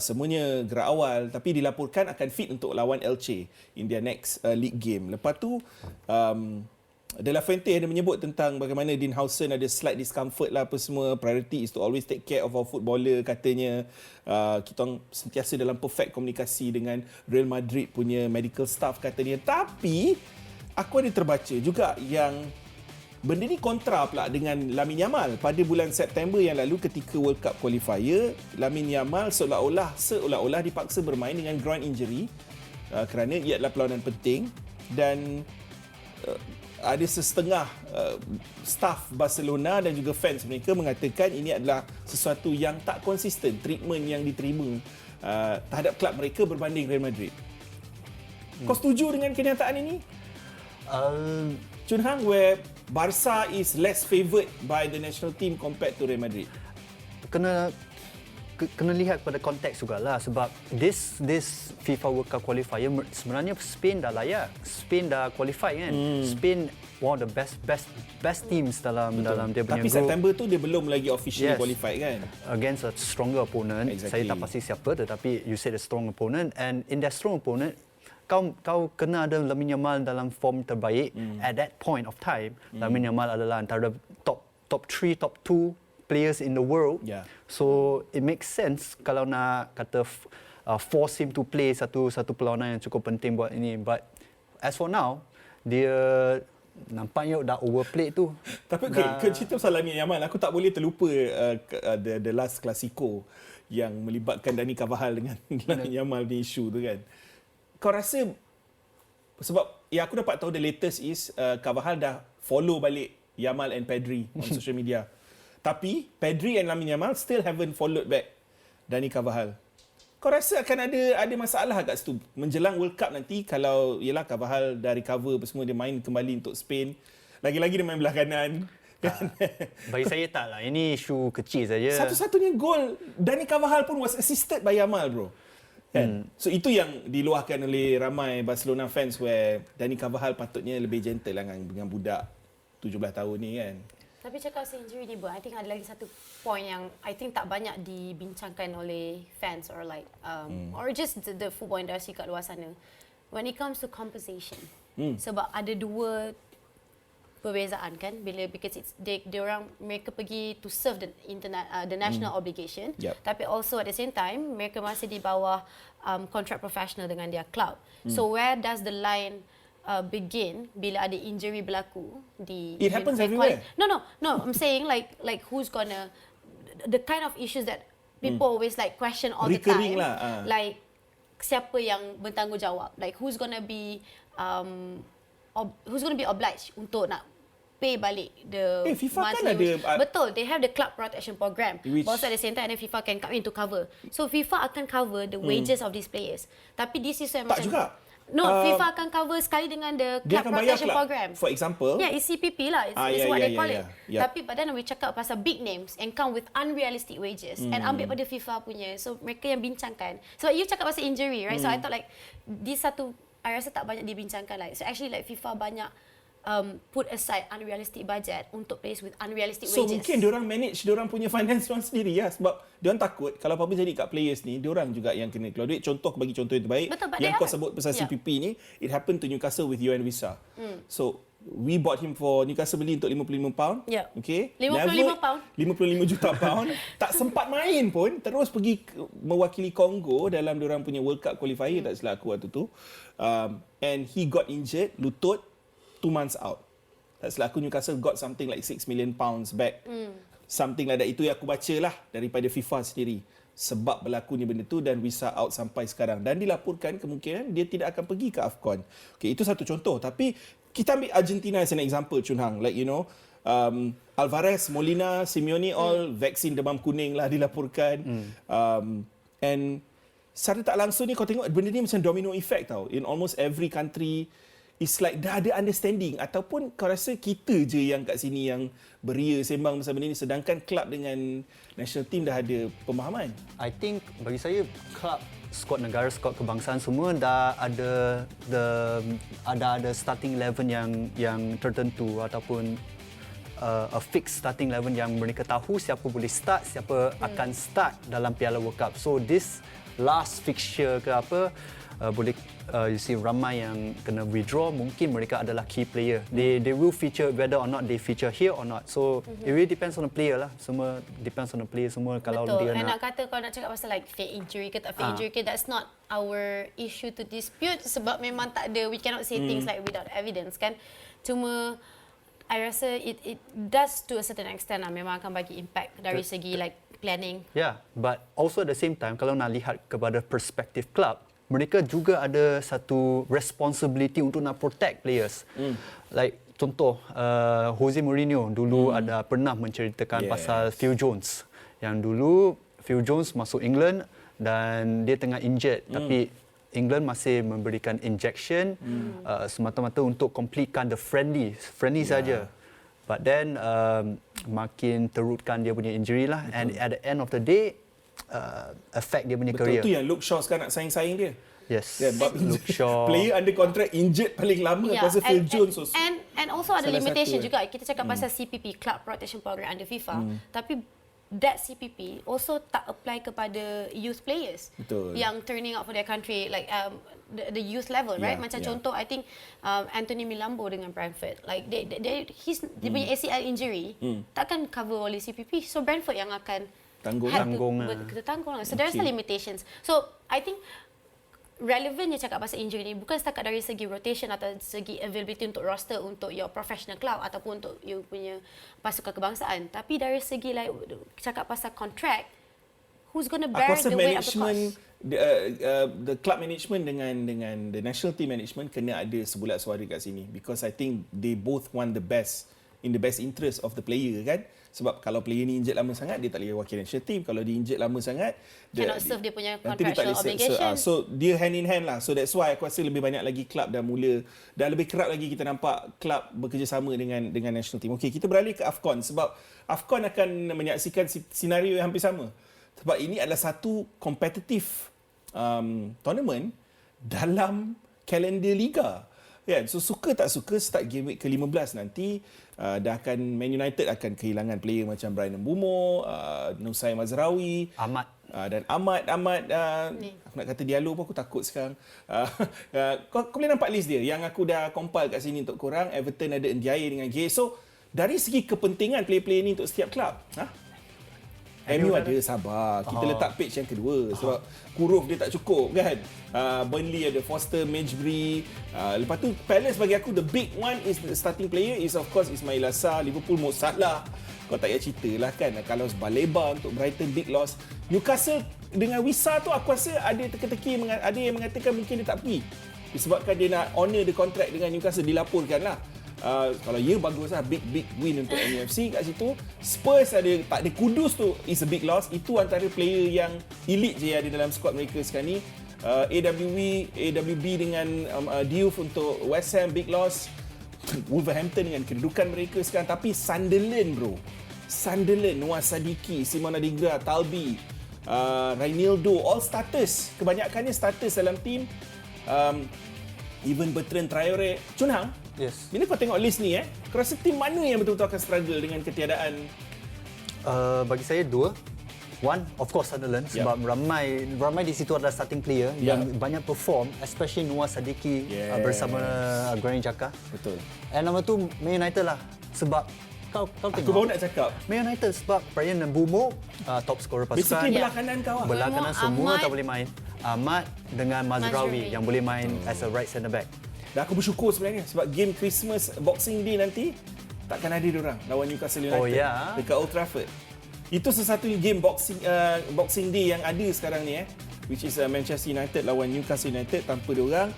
semuanya gerak awal, tapi dilaporkan akan fit untuk lawan Elche in their next league game. Lepas tu De La Fuente ada menyebut tentang bagaimana Dean Howson ada slight discomfort lah apa semua. Priority is to always take care of our footballer, katanya. Kita orang sentiasa dalam perfect komunikasi dengan Real Madrid punya medical staff, katanya. Tapi aku ada terbaca juga yang benda ni kontra pula dengan Lamine Yamal. Pada bulan September yang lalu ketika World Cup qualifier, Lamine Yamal seolah-olah dipaksa bermain dengan groin injury kerana ia adalah perlawanan penting, dan ada setengah staff Barcelona dan juga fans mereka mengatakan ini adalah sesuatu yang tak konsisten, treatment yang diterima terhadap kelab mereka berbanding Real Madrid. Kau setuju dengan kenyataan ini? Chun Hang, where Barca is less favoured by the national team compared to Real Madrid? Kena lihat pada konteks jugalah, sebab this FIFA World Cup qualifier sebenarnya Spain dah layak, Spain dah qualify kan. Spain one of the best teams dalam dia punya Tapi group. September tu dia belum lagi officially qualified kan. Against a stronger opponent. Exactly. Saya tak pasti siapa, tetapi you said a strong opponent, and in that strong opponent kau kena ada Lamine Yamal dalam form terbaik. At that point of time, Lamine Yamal adalah antara top 3, top 2 players in the world. Yeah. So it makes sense kalau nak kata force him to play satu perlawanan yang cukup penting buat ini. But as for now, dia nampaknya dah overplay tu. Tapi cerita pasal Lamine Yamal, aku tak boleh terlupa the last Clasico yang melibatkan Dani Carvajal dengan Lamine Yamal di isu tu kan. Kau rasa, sebab yang aku dapat tahu the latest is Carvajal dah follow balik Yamal and Pedri on social media. Tapi Pedri and Lamine Yamal still haven't followed back Dani Carvajal. Kau rasa akan ada masalah kat situ menjelang World Cup nanti, kalau ialah Carvajal dah recover apa semua, dia main kembali untuk Spain. Lagi-lagi dia main belah kanan. Bagi saya tak lah. Ini isu kecil saja. Satu-satunya gol Dani Carvajal pun was assisted by Yamal, bro. Kan? So itu yang diluahkan oleh ramai Barcelona fans, where Dani Carvajal patutnya lebih gentle lah dengan budak 17 tahun ni kan. Tapi cakap pasal injury ni, I think ada lagi satu point yang I think tak banyak dibincangkan oleh fans or like or just the football industry kat luar sana. When it comes to compensation. Sebab ada dua perbezaan kan, because it's mereka pergi to serve the national obligation, tapi also at the same time mereka masih di bawah contract professional dengan their club. So where does the line begin bila ada injury berlaku di It happens everywhere. No, I'm saying like who's gonna, the kind of issues that people always like question all Recurring the time. lah. Like siapa yang bertanggungjawab, like who's gonna be obliged untuk nak pay balik the FIFA kan monthly ada betul, they have the club protection program, which, but also at the same time then FIFA can come in to cover, so FIFA akan cover the wages of these players, tapi this is tak macam juga. FIFA akan cover sekali dengan the Dia club akan bayar protection club. program. For example, yeah, it's CPP lah. It's what they call it. Yeah. Tapi pada we cakap pasal big names and come with unrealistic wages and ambil pada FIFA punya. So mereka yang bincangkan. So you cakap pasal injury, right? So I thought like di satu, I rasa tak banyak dibincangkan like. So actually like FIFA banyak put aside unrealistic budget untuk players with unrealistic so wages. mungkin diorang manage diorang punya finance diorang sendiri ya, sebab diorang takut kalau apa-apa jadi kat players ni, diorang juga yang kena keluar duit. Contoh, bagi contoh yang terbaik, betul, yang kau sebut pasal CPP ni, it happened to Newcastle with UN Visa. So we bought him for, Newcastle beli untuk £55. Yeah. Okay. 55 pound. 55 juta pound. Tak sempat main pun, terus pergi mewakili Kongo dalam diorang punya World Cup qualifier, tak silap aku waktu tu. And he got injured, lutut, 2 months out. Tak silap aku, Newcastle got something like £6 million back. Something like that. Itu yang aku baca lah daripada FIFA sendiri. Sebab berlakunya benda tu, dan Wisa out sampai sekarang. Dan dilaporkan kemungkinan dia tidak akan pergi ke AFCON. Okay, itu satu contoh. Tapi kita ambil Argentina as an example, Chun Hang. Like, you know, Alvarez, Molina, Simeone all vaksin demam kuning lah dilaporkan. And secara tak langsung ni kau tengok benda ni macam domino effect tau. In almost every country, it's like dah ada understanding, ataupun kau rasa kita je yang kat sini yang beria sembang pasal benda ni, sedangkan klub dengan national team dah ada pemahaman. I think bagi saya klub, skuad negara, skuad kebangsaan semua dah ada ada starting 11 yang tertentu, ataupun a fixed starting 11 yang mereka tahu siapa boleh start, siapa akan start dalam Piala World Cup. So this last fixture ke apa, boleh you see ramai yang kena withdraw, mungkin mereka adalah key player. They will feature whether or not they feature here or not. So it really depends on the player lah. Semua depends on the player semua. Kalau betul. dia nak kata kalau nak cakap pasal like fake injury ke tak fake injury ke, that's not our issue to dispute, sebab memang tak ada, we cannot say things like without evidence kan. Cuma I rasa it does to a certain extent lah, memang akan bagi impact dari segi like planning. Yeah, but also at the same time, kalau nak lihat kepada perspektif klub, mereka juga ada satu responsibility untuk nak protect players. Like contoh, Jose Mourinho dulu ada pernah menceritakan pasal Phil Jones. Yang dulu Phil Jones masuk England dan dia tengah injured, tapi England masih memberikan injection semata-mata untuk completekan the friendly saja. But then makin terukkan dia punya injury lah, and at the end of the day affect dia punya career. Betul, tu yang Luke Shaw sekarang nak saing-saing dia. Yes. Yeah, Luke Shaw. Player under contract injured paling lama, pasal Phil Jones. And also ada limitation juga. Kita cakap pasal CPP, Club Protection Program under FIFA. Tapi that CPP also tak apply kepada youth players. Betul. Yang turning out for their country, like the youth level, right? Macam contoh, I think Anthony Milambo dengan Brentford, like dia punya ACL injury takkan cover oleh CPP, so Brentford yang akan tanggung lah. So there's the limitations. So I think relevannya cakap pasal injury ni bukan setakat dari segi rotation atau segi availability untuk roster untuk your professional club ataupun untuk you punya pasukan kebangsaan, tapi dari segi like cakap pasal contract, who's going to bear the weight of the cost? The club management dengan the national team management kena ada sebulat suara kat sini, because I think they both want the best, in the best interest of the player kan. Sebab kalau player ni injet lama sangat, dia tak boleh wakil national team. Kalau dia injet lama sangat, cannot serve dia punya nanti dia tak contractual boleh obligation. So dia hand in hand lah. So that's why aku rasa lebih banyak lagi klub dah mula, dah lebih kerap lagi kita nampak klub bekerjasama dengan national team. Okey, kita beralih ke AFCON, sebab AFCON akan menyaksikan senario yang hampir sama. Sebab ini adalah satu kompetitif tournament dalam kalender liga. Yeah, so suka tak suka, start game week ke-15 nanti dah akan, Man United akan kehilangan player macam Brian Mbeumo, Nusai Mazraoui, dan Ahmad aku nak kata Diallo pun aku takut sekarang. Kau boleh nampak list dia yang aku dah compile kat sini untuk korang. Everton ada Ndiaye dengan Gay. So dari segi kepentingan player-player ni untuk setiap klub, MU ada, sabar. Kita letak page yang kedua sebab huruf dia tak cukup kan. Burnley ada Foster, Magebury. Lepas tu Palace bagi aku the big one is the starting player is of course Ismail Assar, Liverpool Mo Salah. Kau tak payah cerita lah kan. Kalau Baleba untuk Brighton big loss. Newcastle dengan Wisa tu aku rasa ada teka-teki, ada yang mengatakan mungkin dia tak pergi. Disebabkan dia nak honour the contract dengan Newcastle, dilaporkan lah. Kalau bagus lah, big win untuk NFC kat situ. Spurs tak ada Kudus tu is a big loss. Itu antara player yang elite je ada dalam squad mereka sekarang ni. AWB dengan Diouf untuk West Ham big loss. Wolverhampton dengan kedudukan mereka sekarang. Tapi Sunderland bro, Noah Sadiki, Simon Adigra, Talbi, Reinildo, all starters. Kebanyakannya starters dalam team. Even Bertrand Traore. Chun Hang, Yes. bila kau tengok list ni, kau rasa tim mana yang betul-betul akan struggle dengan ketiadaan? Bagi saya dua. One, of course Sunderland sebab ramai di situ adalah starting player yang banyak perform, especially Noah Sadiki bersama Granit Xhaka. Betul. And nombor tu Man United lah sebab kau Aku tengok. baru nak cakap. Man United sebab Brian Mbeumo top scorer pasukan. Basically belah kanan kau lah. Belah kanan semua Ahmad, tak boleh main. Ahmad dengan Mazraoui yang boleh main as a right centre back. Dan aku bersyukur sebenarnya sebab game Christmas Boxing Day nanti takkan ada diorang lawan Newcastle United dekat Old Trafford. Itu sesuatu game Boxing Day yang ada sekarang ni which is Manchester United lawan Newcastle United tanpa diorang.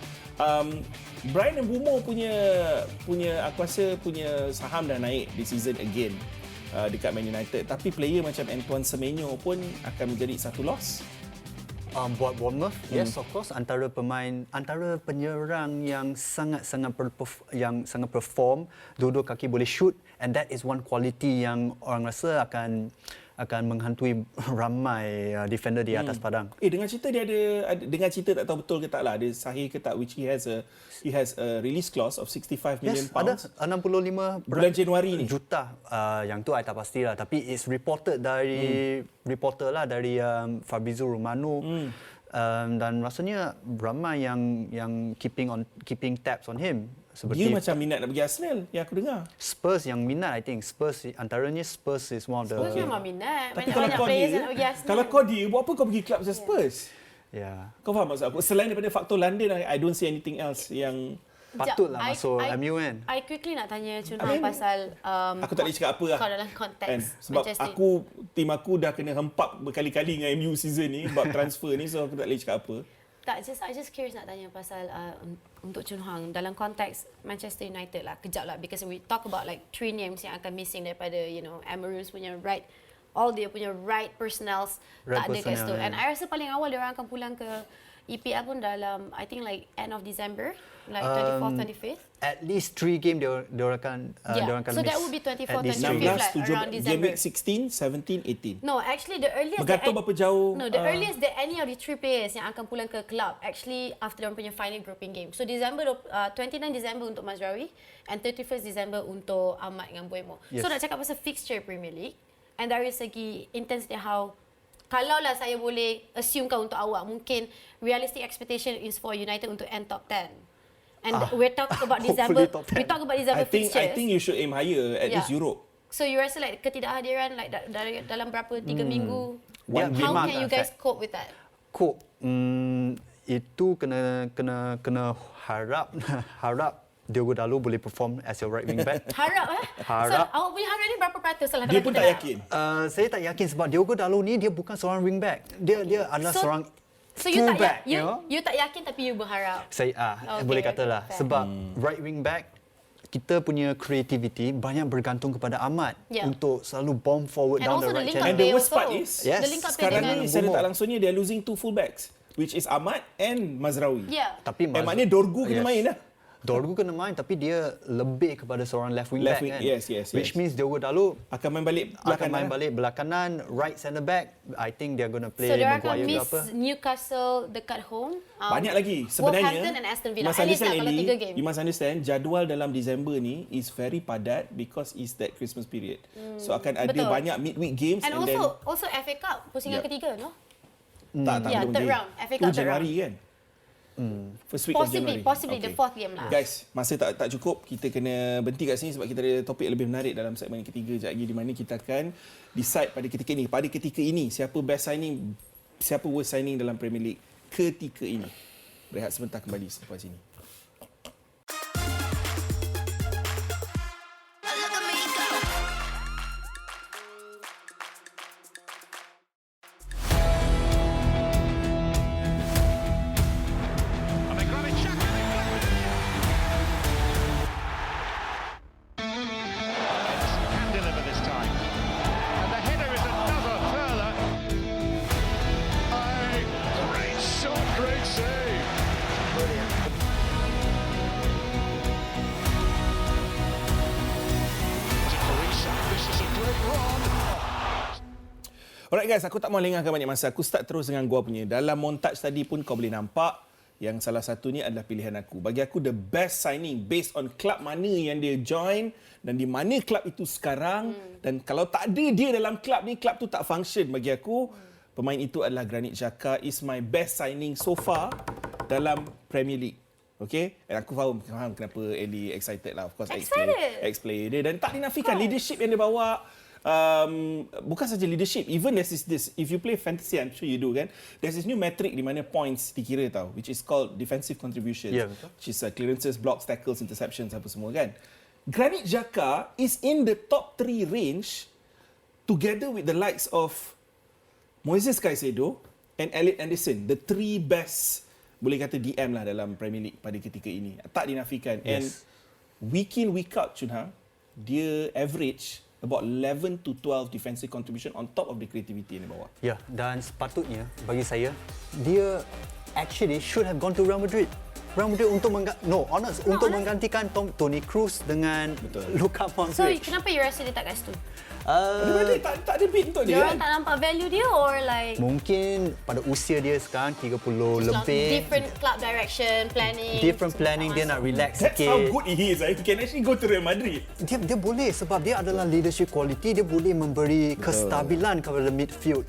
Brian Mbeumo punya aku rasa punya saham dah naik this season again dekat Man United, tapi player macam Antoine Semenyo pun akan menjadi satu loss. Buat Bournemouth, yes of course, antara penyerang yang sangat perform, dua-dua kaki boleh shoot, and that is one quality yang orang rasa akan menghantui ramai defender di atas padang. Dengan cerita dia ada dengan cerita tak tahu betul ke tak lah, ada sahih ke tak, which he has a release clause of 65 million pounds. Ada 65 bulan Januari ni. Juta. Yang tu I tak pastilah, tapi it's reported dari reporter lah dari Fabrizio Romano. Dan rasanya ramai yang keeping tabs on him. Seperti dia macam minat nak pergi Arsenal yang aku dengar. Spurs yang minat, I think. Spurs is one of the... Spurs memang minat. Tapi Banyak players yang nak pergi Arsenal. kalau kau dia, buat apa kau pergi club macam Spurs? Yeah. Kau faham maksud aku? Selain daripada faktor London, I don't see anything else yang... Patutlah masuk MU kan. I quickly nak tanya Chun Hang pasal... aku tak boleh cakap apa lah. Kau dalam konteks sebab Manchester. tim aku dah kena hempap berkali-kali dengan MU season ni, bab transfer ni, so aku tak boleh cakap apa. I just curious nak tanya pasal untuk Chun Hang dalam konteks Manchester United lah, kejap lah, because we talk about like 3 names yang akan missing daripada Emirates punya right, all dia punya right personnels tak ada kat situ. And I rasa paling awal dia orang akan pulang ke EPL pun dalam I think like end of December, like 24th, 25th. At least 3 game dia akan so miss. that would be 24th, 25th 16, like around 17, game December. week 16, 17, 18. No, actually the earliest Bergantung berapa jauh. No, the earliest that any of the 3 players yang akan pulang ke club actually after mereka punya final grouping game. So December 29 December untuk Mazraoui and 31st December untuk Ahmad dengan Mbeumo. So nak cakap pasal fixture Premier League, and dari segi intensity how, kalaulah saya boleh assumekan untuk awak, mungkin realistic expectation is for United untuk end top 10. And we're talking about December. We talk about December fixtures. I think you should aim higher, at least Europe. So you rasa like ketidakhadiran like dalam berapa 3 minggu? Yeah, how can you guys cope with that? Cope. Itu kena harap Diogo Dalot boleh perform as your right wing back. Harap Harap. So awak punya harap ni berapa peratus lah? Dia pun tak yakin. Saya tak yakin sebab Diogo Dalot ni dia bukan seorang wing back. Dia adalah seorang So you tak fullback, you tak yakin tapi you berharap. Saya boleh katalah sebab right wing back kita punya creativity banyak bergantung kepada Ahmad untuk selalu bomb forward And down also the right the channel. And the worst part is, sekarang ni secara Mbeumo. tak langsungnya dia losing 2 fullbacks, which is Ahmad and Mazraoui. Tapi maknanya Dorgu kena main lah. Dorgu kena main tapi dia lebih kepada seorang left wing back kan. Yes. Which means Diogo Dalot akan main balik belah kanan, right centre back. I think they're going to play So dia akan Maguire ke miss apa. Newcastle dekat home. Banyak lagi sebenarnya. Wolverhampton and Aston Villa. You must understand jadual dalam Disember ni is very padat because it's that Christmas period. So akan ada banyak midweek games and also FA Cup pusingan ketiga, no? Tak third round. FA Cup third round. Januari kan. First week of January. Possibly the 4th game lah. Guys, masa tak cukup. Kita kena berhenti kat sini sebab kita ada topik lebih menarik dalam segmen ketiga sekejap lagi, di mana kita akan decide pada ketika ini. Pada ketika ini, siapa best signing, siapa worst signing dalam Premier League ketika ini. Berehat sebentar, kembali selepas ini. Alright guys, aku tak mahu lengahkan banyak masa. Aku start terus dengan gua punya. Dalam montage tadi pun kau boleh nampak yang salah satu ni adalah pilihan aku. Bagi aku the best signing based on club mana yang dia join dan di mana club itu sekarang. Dan kalau tak ada dia dalam club ni, club tu tak function bagi aku. Pemain itu adalah Granit Xhaka. Is my best signing so far dalam Premier League. Okay? Dan aku faham kenapa Ellie excited lah. Of course, ex-player dia. Dan tak dinafikan leadership yang dia bawa. Bukan saja leadership, even this, if you play fantasy, I'm sure you do kan, there's this new metric di mana points dikira tau, which is called defensive contributions, which is clearances, blocks, tackles, interceptions, apa semua kan. Granit Xhaka is in the top 3 range together with the likes of Moises Caicedo and Elliot Anderson, the 3 best, boleh kata DM lah dalam Premier League pada ketika ini. Tak dinafikan. And week in, week out, Chun Hang, dia average about 11 to 12 defensive contribution on top of the creativity yang dia bawa. Ya, dan sepatutnya bagi saya, dia actually should have gone to Real Madrid. Real Madrid untuk untuk menggantikan Toni Kroos dengan Luka Modric. So, kenapa you rasa dia tak kat situ? Tak ada bid untuk dia. Dia orang tak nampak value dia or like mungkin pada usia dia sekarang 30 lebih. Different club direction, planning. Different planning, dia nak relax That's sikit. how good he is. He can actually go to Real Madrid. Dia boleh sebab dia adalah leadership quality, dia boleh memberi kestabilan kepada midfield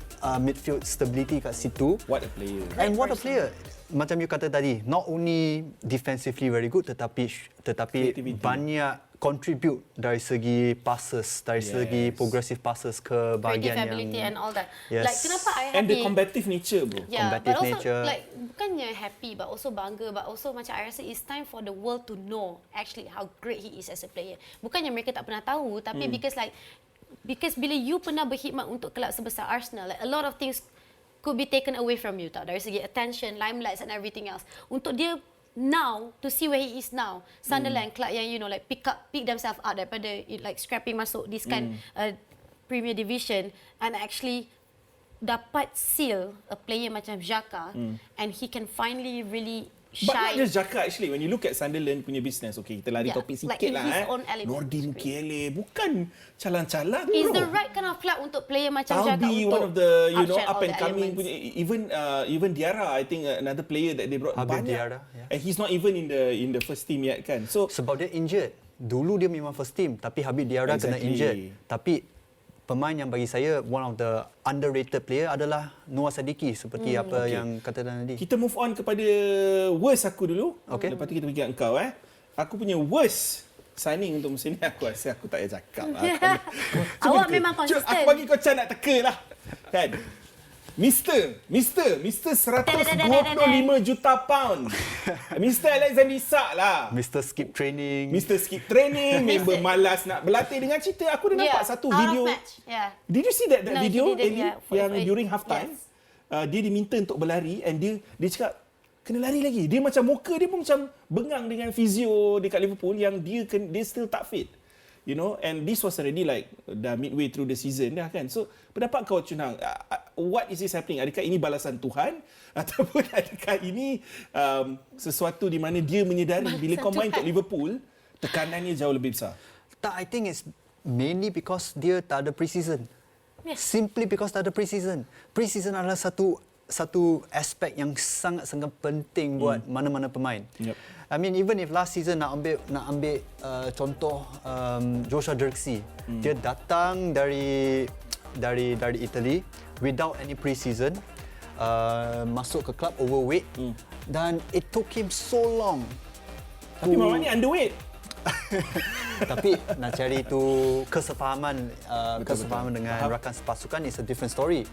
stability kat situ. What a player. And what a player. Macam you kata tadi, not only defensively very good tetapi banyak contribute dari segi passes, dari segi progressive passes ke bahagian ability yang and all that. Yes. Like kenapa I happy? And the combative nature, bro. Yeah, combative but also nature. like bukannya happy but also bangga, but also macam I rasa it's time for the world to know actually how great he is as a player. Bukannya mereka tak pernah tahu, tapi because bila you pernah berkhidmat untuk kelab sebesar Arsenal, like a lot of things could be taken away from you tau, dari segi attention, limelights and everything else. Untuk dia now to see where he is now, Sunderland club yang like pick themselves up daripada like scrapping masuk this kind Premier Division and actually dapat seal a player macam Xhaka and he can finally really shine. But not just Xhaka actually. When you look at Sunderland punya business, okay, kita lari topik sikit like lah. Nordin Kiele bukan calang-calang. Is bro. the right kind of club untuk player macam Xhaka Talbi, untuk one of the up all and the coming elements. punya, even Diarra, I think another player that they brought Habib banyak. Diarra, And he's not even in the first team yet kan. So sebab dia injured. Dulu dia memang first team tapi Habib Diarra kena injured. Tapi pemain yang bagi saya one of the underrated player adalah Noah Sadiki seperti yang kata tadi. kita move on kepada worst aku dulu. Okay. Lepas tu kita pergi kat engkau. Aku punya worst signing untuk musim ni, aku rasa aku tak payah cakap lah. Awak memang konsisten. Aku bagi kau chance nak teka lah. Kan? Mr. 125 juta pound. Mr. Alexander Isak lah. Mr. Skip Training. Member malas nak berlatih. Dengan cerita aku dah nampak satu video. Did you see that video yang during half time? Dia diminta untuk berlari and dia cakap kena lari lagi. Dia macam muka dia pun macam bengang dengan fizio dekat Liverpool yang dia still tak fit. And this was already like dah midway through the season dah kan. So pendapat kau Chun Hang, what is this happening? Adakah ini balasan Tuhan ataupun adakah ini sesuatu di mana dia menyedari bila kau main untuk Liverpool tekanannya jauh lebih besar? Tak, I think it's mainly because dia tak ada pre-season. Simply because tak ada pre-season. Pre-season adalah satu aspek yang sangat-sangat penting buat mana-mana pemain. I mean even if last season nak ambil contoh Joshua Zirkzee, dia datang dari Italy without any pre-season. masuk ke club overweight dan it took him so long. Tapi Mawan ni underweight. Tapi nak cari tu kesefahaman dengan rakan sepasukan is a different story.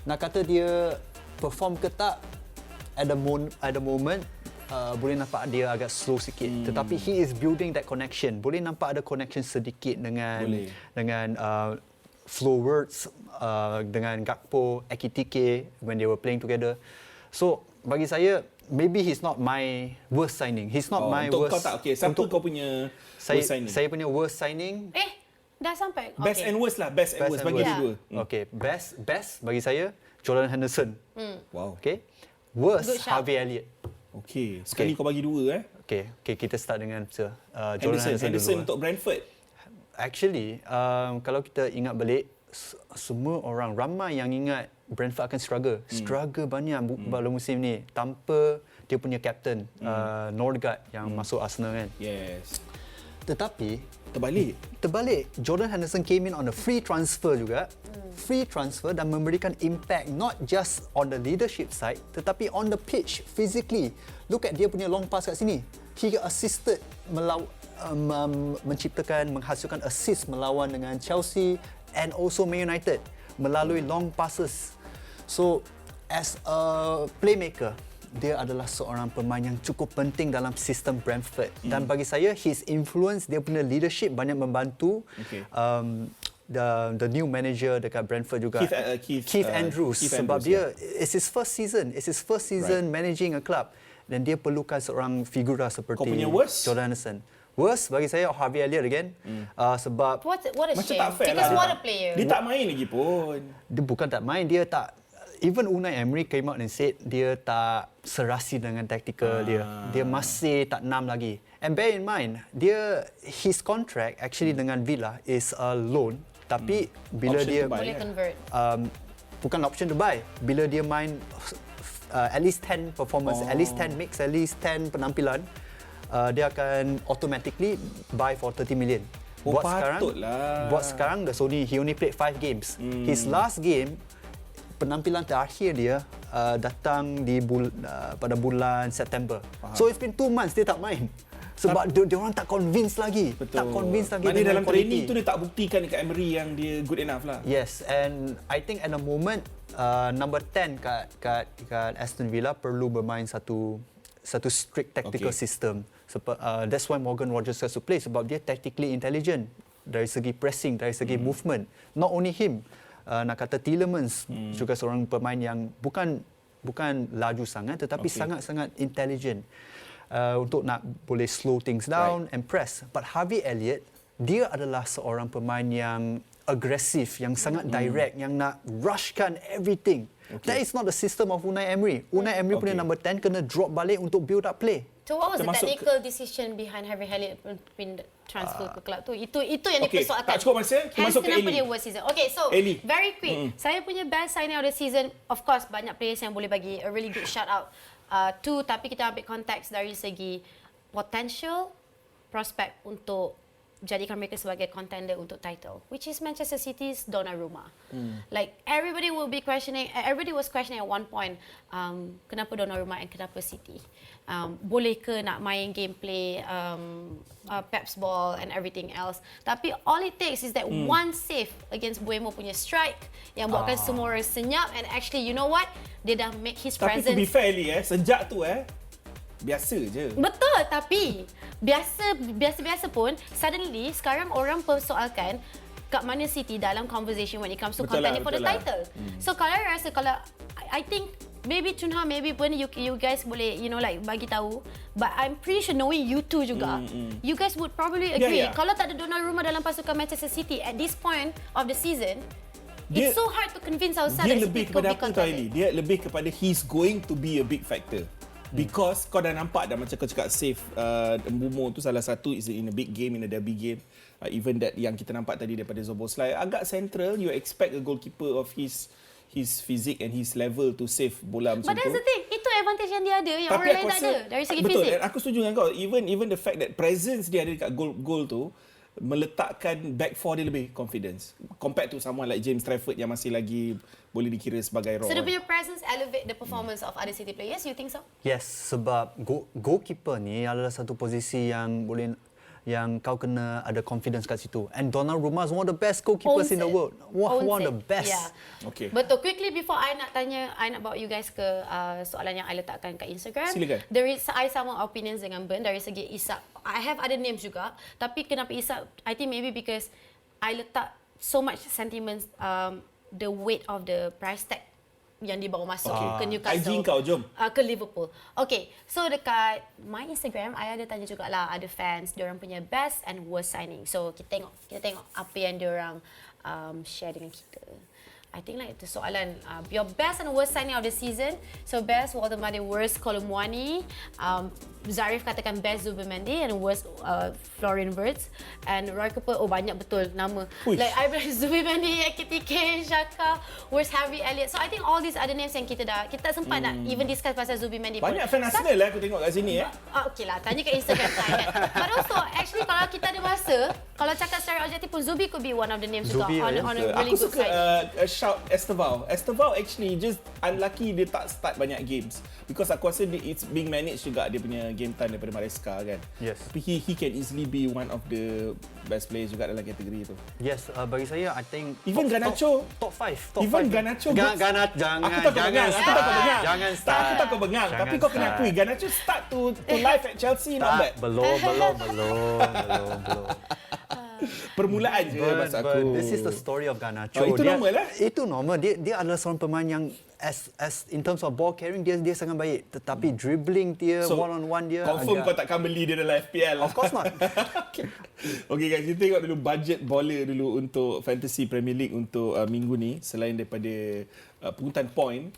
Nak kata dia perform ke tak, at the moment boleh nampak dia agak slow sikit. Tetapi he is building that connection. Boleh nampak ada connection sedikit dengan Flo Wirtz, dengan Gakpo, Ekitike when they were playing together. So bagi saya, maybe he's not my worst signing. He's not my untuk worst. Kau tak okey. Siapa kau punya worst signing? Saya punya worst signing. Dah sampai. Best and worst lah. Best and worst. Bagi dia dua. Okay, best bagi saya Jordan Henderson. Wow. Okay. Worst Good shout. Harvey Elliott. Okey. Sekali kau bagi dua Okay, kita start dengan Jordan Henderson dulu. Untuk Brentford. Actually, kalau kita ingat balik, semua orang ramai yang ingat Brentford akan struggle banyak pada musim ni tanpa dia punya captain Norgard yang masuk Arsenal kan. Yes. Tetapi terbalik, Jordan Henderson came in on a free transfer juga. Free transfer dan memberikan impact not just on the leadership side tetapi on the pitch physically. Look at dia punya long pass kat sini. He assisted menghasilkan assist melawan dengan Chelsea and also Man United melalui long passes. So as a playmaker, dia adalah seorang pemain yang cukup penting dalam sistem Brentford. Dan bagi saya, his influence, dia punya leadership banyak membantu the new manager dekat Brentford juga, Keith Andrews. Sebab dia, it's his first season managing a club. Dan dia perlukan seorang figura seperti Jordan Henderson. Worst bagi saya Harvey Elliott again. Sebab what a macam shame. tak fair Because lah. what a player. Dia tak main lagi pun. Dia bukan tak main, dia tak. Even Unai Emery came out and said dia tak serasi dengan taktikal dia. Dia masih tak nam lagi. And bear in mind, his contract actually dengan Villa is a loan. Tapi bila Option dia to buy, Boleh convert. bukan option to buy. Bila dia main at least 10 performance, at least 10 mix, at least 10 penampilan, dia akan automatically buy for 30 million. Buat sekarang he only played 5 games. His last game, penampilan terakhir dia datang pada bulan September. So it's been 2 months dia tak main. Sebab dia orang tak convince lagi. Betul. Tak convince lagi. Maknanya dalam training tu dia tak buktikan dekat Emery yang dia good enough lah. Yes, and I think at the moment number 10 kat Aston Villa perlu bermain satu strict tactical system. That's why Morgan Rogers has to play sebab dia tactically intelligent dari segi pressing, dari segi movement. Not only him, nak kata Tielemans juga seorang pemain yang bukan laju sangat tetapi sangat-sangat intelligent untuk nak boleh slow things down and press. But Harvey Elliott, dia adalah seorang pemain yang agresif, yang sangat direct, yang nak rushkan everything. That is not the system of Unai Emery. Unai Emery punya number 10 kena drop balik untuk build up play. So what was the technical decision behind Harvey Elliott being transfer ke kelab tu? Itu yang dipersoalkan. Tak cukup masa, kita masuk ke Kenapa Eli. dia worst season? Okay, so very quick. Saya punya best signing of the season, of course banyak players yang boleh bagi a really good shout out. Tapi kita ambil konteks dari segi potential prospect untuk jadikan mereka sebagai contender untuk title, which is Manchester City's Donnarumma. Like everybody was questioning at one point, kenapa Donnarumma and kenapa City? Boleh ke nak main gameplay, Pep's ball and everything else? Tapi all it takes is that one save against Buemo punya strike yang buatkan semua orang senyap, and actually you know what? Dia dah make his Tapi presence. to be fair sejak tu biasa je. Betul, tapi biasa pun suddenly sekarang orang persoalkan kat mana City dalam conversation when it comes to contending for the title. So kalau I think maybe Chunha, maybe pun you guys boleh bagi tahu, but I'm pretty sure knowing you two juga, you guys would probably agree kalau tak ada Donnarumma dalam pasukan Manchester City at this point of the season, it's so hard to convince ourselves dia that lebih City could kepada be apa tau contending. Eli? Dia lebih kepada he's going to be a big factor. Because kau dah nampak dah macam kau cakap save Mbumo tu salah satu is in a big game, in a derby game. Even that yang kita nampak tadi daripada Zoboslai agak central, you expect a goalkeeper of his physique and his level to save bola macam tu. But that's the thing, itu advantage yang dia ada yang orang lain tak ada dari segi betul, fizik. dan aku setuju dengan kau, even the fact that presence dia ada dekat goal tu, meletakkan back four dia lebih confidence compared to someone like James Trafford yang masih lagi boleh dikira sebagai So raw. dia punya presence elevate the performance of other City players. You think so? Yes, sebab goalkeeper ni adalah satu posisi yang kau kena ada confidence kat situ. And Donnarumma is one of the best goalkeepers in the world. One of the best. Yeah. Okay. Betul. Quickly before I nak bawa you guys ke soalan yang I letakkan kat Instagram. Silakan. I sama opinions dengan Ben dari segi Isak. I have other names juga. Tapi kenapa Isak? I think maybe because I letak so much sentiments, the weight of the price tag yang dibawa masuk ke Newcastle. IG kau, jom. Ke Liverpool. Okay, so dekat my Instagram, I ada tanya jugalah ada fans, diorang punya best and worst signing. So kita tengok apa yang diorang share dengan kita. I think like itu soalan your best and worst signing of the season. So best Walter Made, worst Kolomwani. Zarif katakan best Zubimendi and worst Florian Wirtz. And Roy Cooper, banyak betul nama. Uish. Like I best Zubimendi, KTK, Shaka, worst Harvey Elliott. So I think all these other names yang kita sempat nak even discuss pasal Zubimendi pun. Banyak fan Arsenal lah aku tengok kat sini Okay lah, tanya kat Instagram saya kan. But also, actually kalau kita ada masa, kalau cakap secara objektif pun Zubi could be one of the names juga Zubi, on a really aku good suka side. shout Estevao. Estevao actually just unlucky dia tak start banyak games because aku rasa it's being managed juga dia punya game time daripada Maresca kan. Yes. Tapi he can easily be one of the best players juga dalam kategori tu. Yes, bagi saya I think Even Garnacho. top 5. Even Garnacho. Jangan Aku tak kau bengang. Jangan start. Aku tak kau bengang. Tapi kau kena akui Garnacho start to live at Chelsea not bad. Belum. Permulaan je maksud aku. But this is the story of Garnacho. Itu normal lah. Itu normal. Dia adalah seorang pemain yang as in terms of ball carrying dia sangat baik. Tetapi dribbling dia, one on one dia confirm kau takkan beli dia dalam FPL. Of course not. Okay guys, kita tengok dulu budget bola dulu untuk Fantasy Premier League untuk minggu ni selain daripada pungutan point.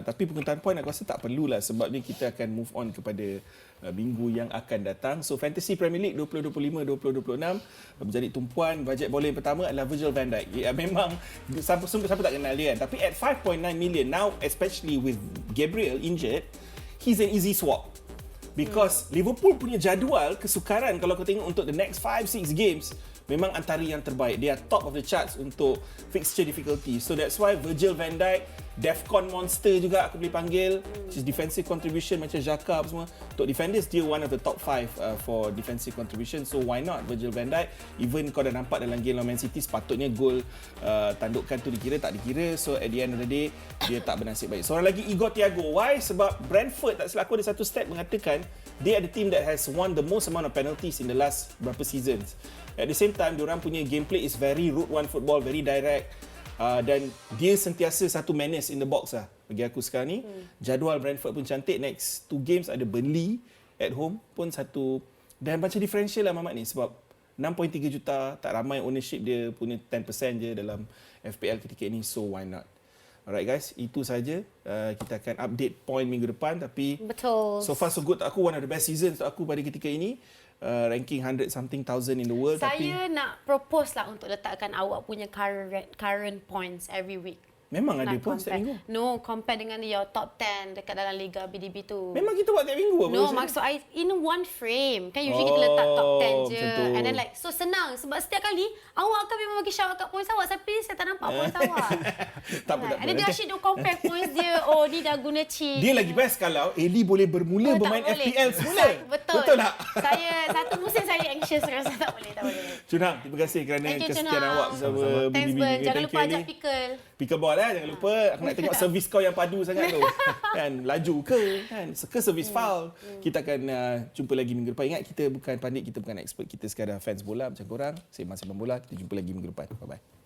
Tapi pungutan point aku rasa tak perlulah sebab ni kita akan move on kepada minggu yang akan datang. So Fantasy Premier League 2025-2026 menjadi tumpuan. Bajet bola yang pertama adalah Virgil van Dijk. Ya, memang siapa tak kenal dia kan. Tapi at 5.9 million now, especially with Gabriel injured, he's an easy swap. Because Liverpool punya jadual kesukaran kalau kau tengok untuk the next 5-6 games memang antara yang terbaik. They are top of the charts untuk fixture difficulty. So that's why Virgil van Dijk, Defcon monster juga aku boleh panggil. His defensive contribution macam Xhaka apa semua. Untuk defenders dia one of the top 5 for defensive contribution. So why not Virgil van Dijk? Even kau dah nampak dalam game lawan Man City sepatutnya gol tandukan tu dikira tak dikira. So at the end of the day dia tak bernasib baik. Seorang lagi Igor Thiago. Why? Sebab Brentford tak silap aku ada satu stat mengatakan they are the team that has won the most amount of penalties in the last berapa seasons. At the same time, diorang punya gameplay is very route one football, very direct. Dan dia sentiasa satu menace in the box lah. Bagi aku sekarang ni, jadual Brentford pun cantik. Next 2 games ada Burnley at home pun satu. Dan macam differential lah Mamat ni sebab 6.3 juta, tak ramai ownership dia punya 10% je dalam FPL ketika ini. So why not? Alright guys, itu saja. Kita akan update point minggu depan. Tapi Betul. so far so good. Aku one of the best seasons untuk aku pada ketika ini. Ranking 100-something thousand in the world. Saya nak propose lah untuk letakkan awak punya current points every week. Memang ada Nak pun setiap minggu. No, compare dengan your top 10 dekat dalam Liga BDB tu. Memang kita buat setiap minggu apa? No, maksud I in one frame. Kan usually kita letak top 10 je. macam tu. And then like, so senang. Sebab setiap kali, awak akan memang bagi shout out kat points awak. Tapi saya tak nampak points awak. Tak apa. And then dia asyik dia compare points dia. Oh, ni dah guna cheat. Dia lagi best kalau Eli boleh bermula bermain FPL semula. Betul. Betul tak? Saya, satu musim saya anxious rasa tak boleh. Cunang, terima kasih kerana Thank you, kesetiaan Cunang. awak bersama Thanks, BDB. Ben. Jangan Thank lupa you, ajak Eli. pickle. Pickleball jangan lupa. Aku nak tengok servis kau yang padu sangat tu. Kan, laju ke servis foul. Kita akan jumpa lagi minggu depan. Ingat kita bukan pandit, kita bukan expert. Kita sekadar fans bola macam korang. Sembang-sembang bola. Kita jumpa lagi minggu depan. Bye-bye.